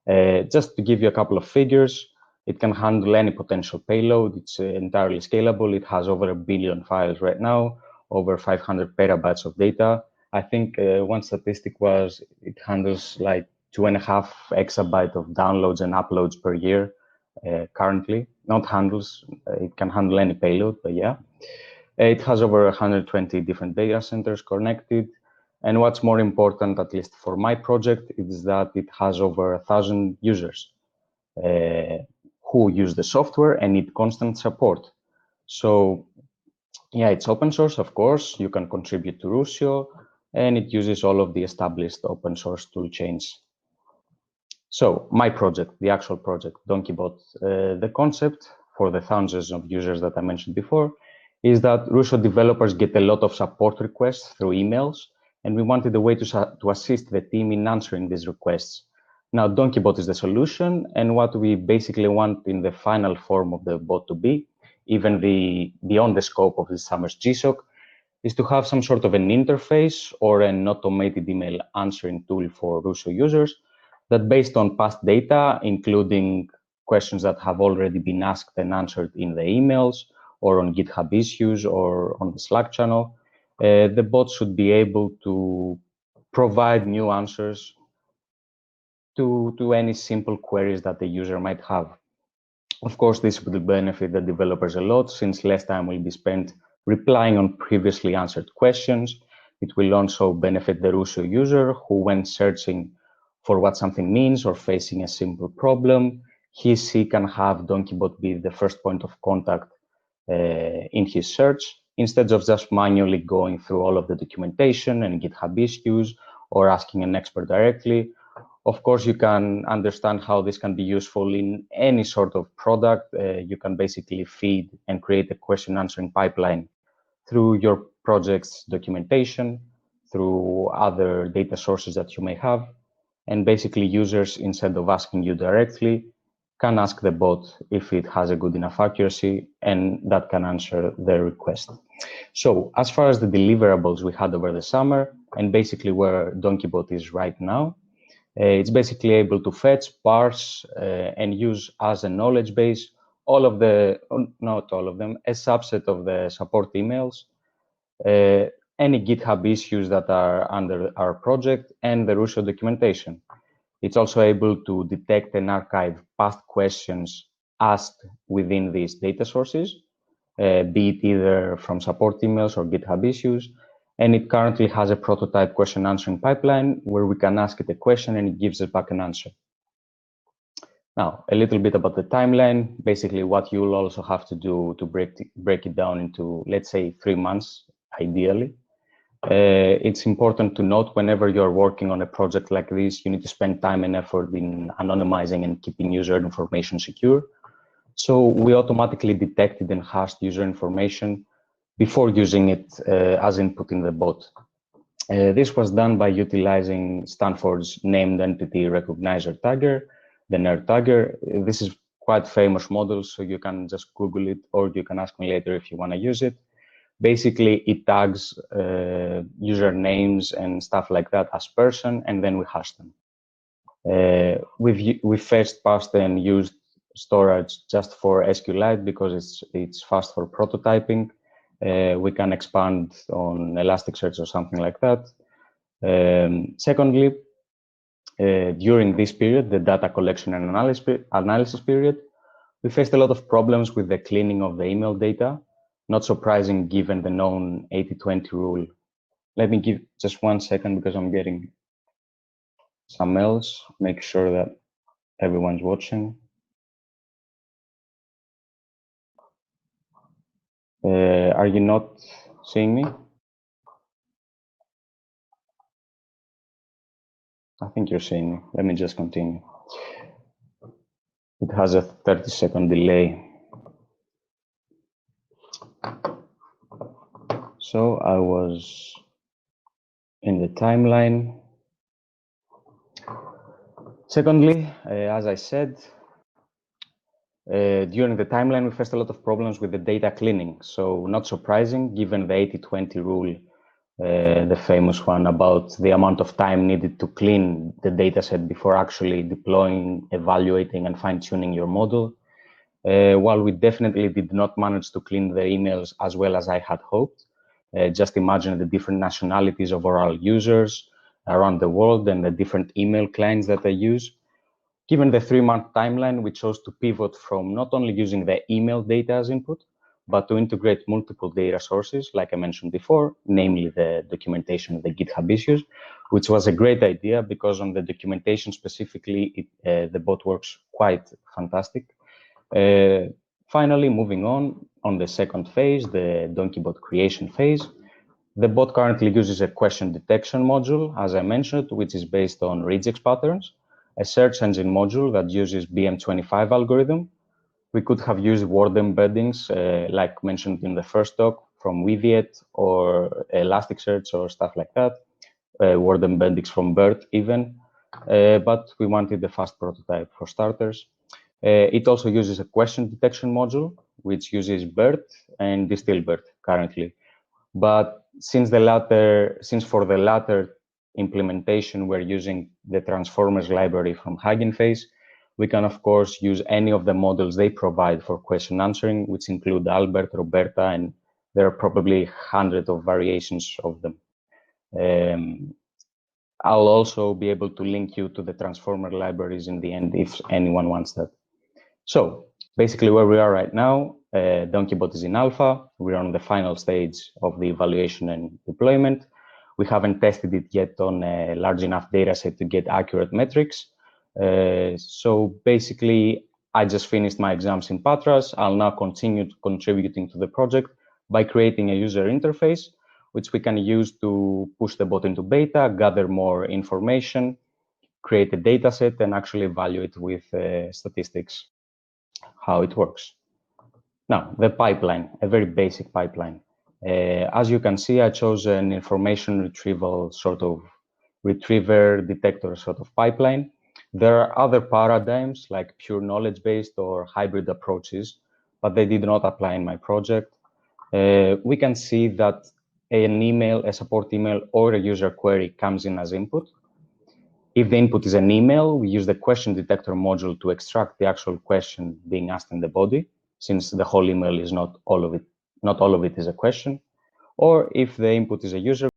Just to give you a couple of figures, it can handle any potential payload. It's entirely scalable. It has over 1 billion files right now, over 500 petabytes of data. I think one statistic was it handles like 2.5 exabytes of downloads and uploads per year currently. Not handles, it can handle any payload, but yeah. It has over 120 different data centers connected. And what's more important, at least for my project, is that it has over 1,000 users who use the software and need constant support. So yeah, it's open source, of course. You can contribute to Rusio, and it uses all of the established open source tool chains. So my project, the actual project, DonkeyBot, the concept for the thousands of users that I mentioned before is that Rusio developers get a lot of support requests through emails, and we wanted a way to assist the team in answering these requests. Now, DonkeyBot is the solution, and what we basically want in the final form of the bot to be, even beyond the scope of this summer's GSOC, is to have some sort of an interface or an automated email answering tool for Rusio users that, based on past data, including questions that have already been asked and answered in the emails or on GitHub issues or on the Slack channel, the bot should be able to provide new answers to any simple queries that the user might have. Of course, this will benefit the developers a lot, since less time will be spent replying on previously answered questions. It will also benefit the Rusio user who, when searching for what something means or facing a simple problem, she can have DonkeyBot be the first point of contact in his search, instead of just manually going through all of the documentation and GitHub issues or asking an expert directly. Of course, you can understand how this can be useful in any sort of product. You can basically feed and create a question answering pipeline through your project's documentation, through other data sources that you may have. And basically, users, instead of asking you directly, can ask the bot if it has a good enough accuracy, and that can answer their request. So as far as the deliverables we had over the summer, and basically where DonkeyBot is right now, it's basically able to fetch, parse, and use as a knowledge base all of the, not all of them, a subset of the support emails, any GitHub issues that are under our project, and the Rusio documentation. It's also able to detect and archive past questions asked within these data sources, be it either from support emails or GitHub issues. And it currently has a prototype question answering pipeline where we can ask it a question and it gives us back an answer. Now, a little bit about the timeline. Basically, what you'll also have to do to break it down into, let's say, 3 months, ideally. It's important to note, whenever you're working on a project like this, you need to spend time and effort in anonymizing and keeping user information secure. So we automatically detected and hashed user information before using it as input in the bot. This was done by utilizing Stanford's named entity recognizer tagger, the NER tagger. This is quite famous model, so you can just Google it, or you can ask me later if you want to use it. Basically, it tags usernames and stuff like that as person, and then we hash them. We first passed and used storage just for SQLite because it's fast for prototyping, We can expand on Elasticsearch or something like that. Secondly, during this period, the data collection and analysis period, we faced a lot of problems with the cleaning of the email data. Not surprising given the known 80-20 rule. Let me give just 1 second because I'm getting some else. Make sure that everyone's watching. Are you not seeing me? I think you're seeing me. Let me just continue. It has a 30-second delay. So I was in the timeline. Secondly, as I said, during the timeline, we faced a lot of problems with the data cleaning. So not surprising, given the 80-20 rule, the famous one about the amount of time needed to clean the data set before actually deploying, evaluating, and fine-tuning your model. While we definitely did not manage to clean the emails as well as I had hoped, just imagine the different nationalities of our users around the world and the different email clients that they use. Given the 3-month timeline, we chose to pivot from not only using the email data as input, but to integrate multiple data sources, like I mentioned before, namely the documentation of the GitHub issues, which was a great idea because on the documentation specifically, the bot works quite fantastic. Finally, moving on the second phase, the DonkeyBot creation phase, the bot currently uses a question detection module, as I mentioned, which is based on regex patterns, a search engine module that uses BM25 algorithm. We could have used word embeddings, like mentioned in the first talk, from Weaviate or Elasticsearch or stuff like that, word embeddings from BERT even, but we wanted a fast prototype for starters. It also uses a question detection module, which uses BERT and DistillBERT currently. But since for the latter implementation, we're using the transformers library from Hugging Face, we can, of course, use any of the models they provide for question answering, which include Albert, Roberta, and there are probably hundreds of variations of them. I'll also be able to link you to the transformer libraries in the end if anyone wants that. So basically where we are right now, DonkeyBot is in alpha. We're on the final stage of the evaluation and deployment. We haven't tested it yet on a large enough data set to get accurate metrics. So basically, I just finished my exams in Patras. I'll now continue contributing to the project by creating a user interface, which we can use to push the bot into beta, gather more information, create a data set, and actually evaluate with statistics how it works. Now, the pipeline, a very basic pipeline. As you can see, I chose an information retrieval sort of retriever detector sort of pipeline. There are other paradigms like pure knowledge-based or hybrid approaches, but they did not apply in my project. We can see that an email, a support email, or a user query comes in as input. If the input is an email, we use the question detector module to extract the actual question being asked in the body, since the whole email is not all of it is a question. Or if the input is a user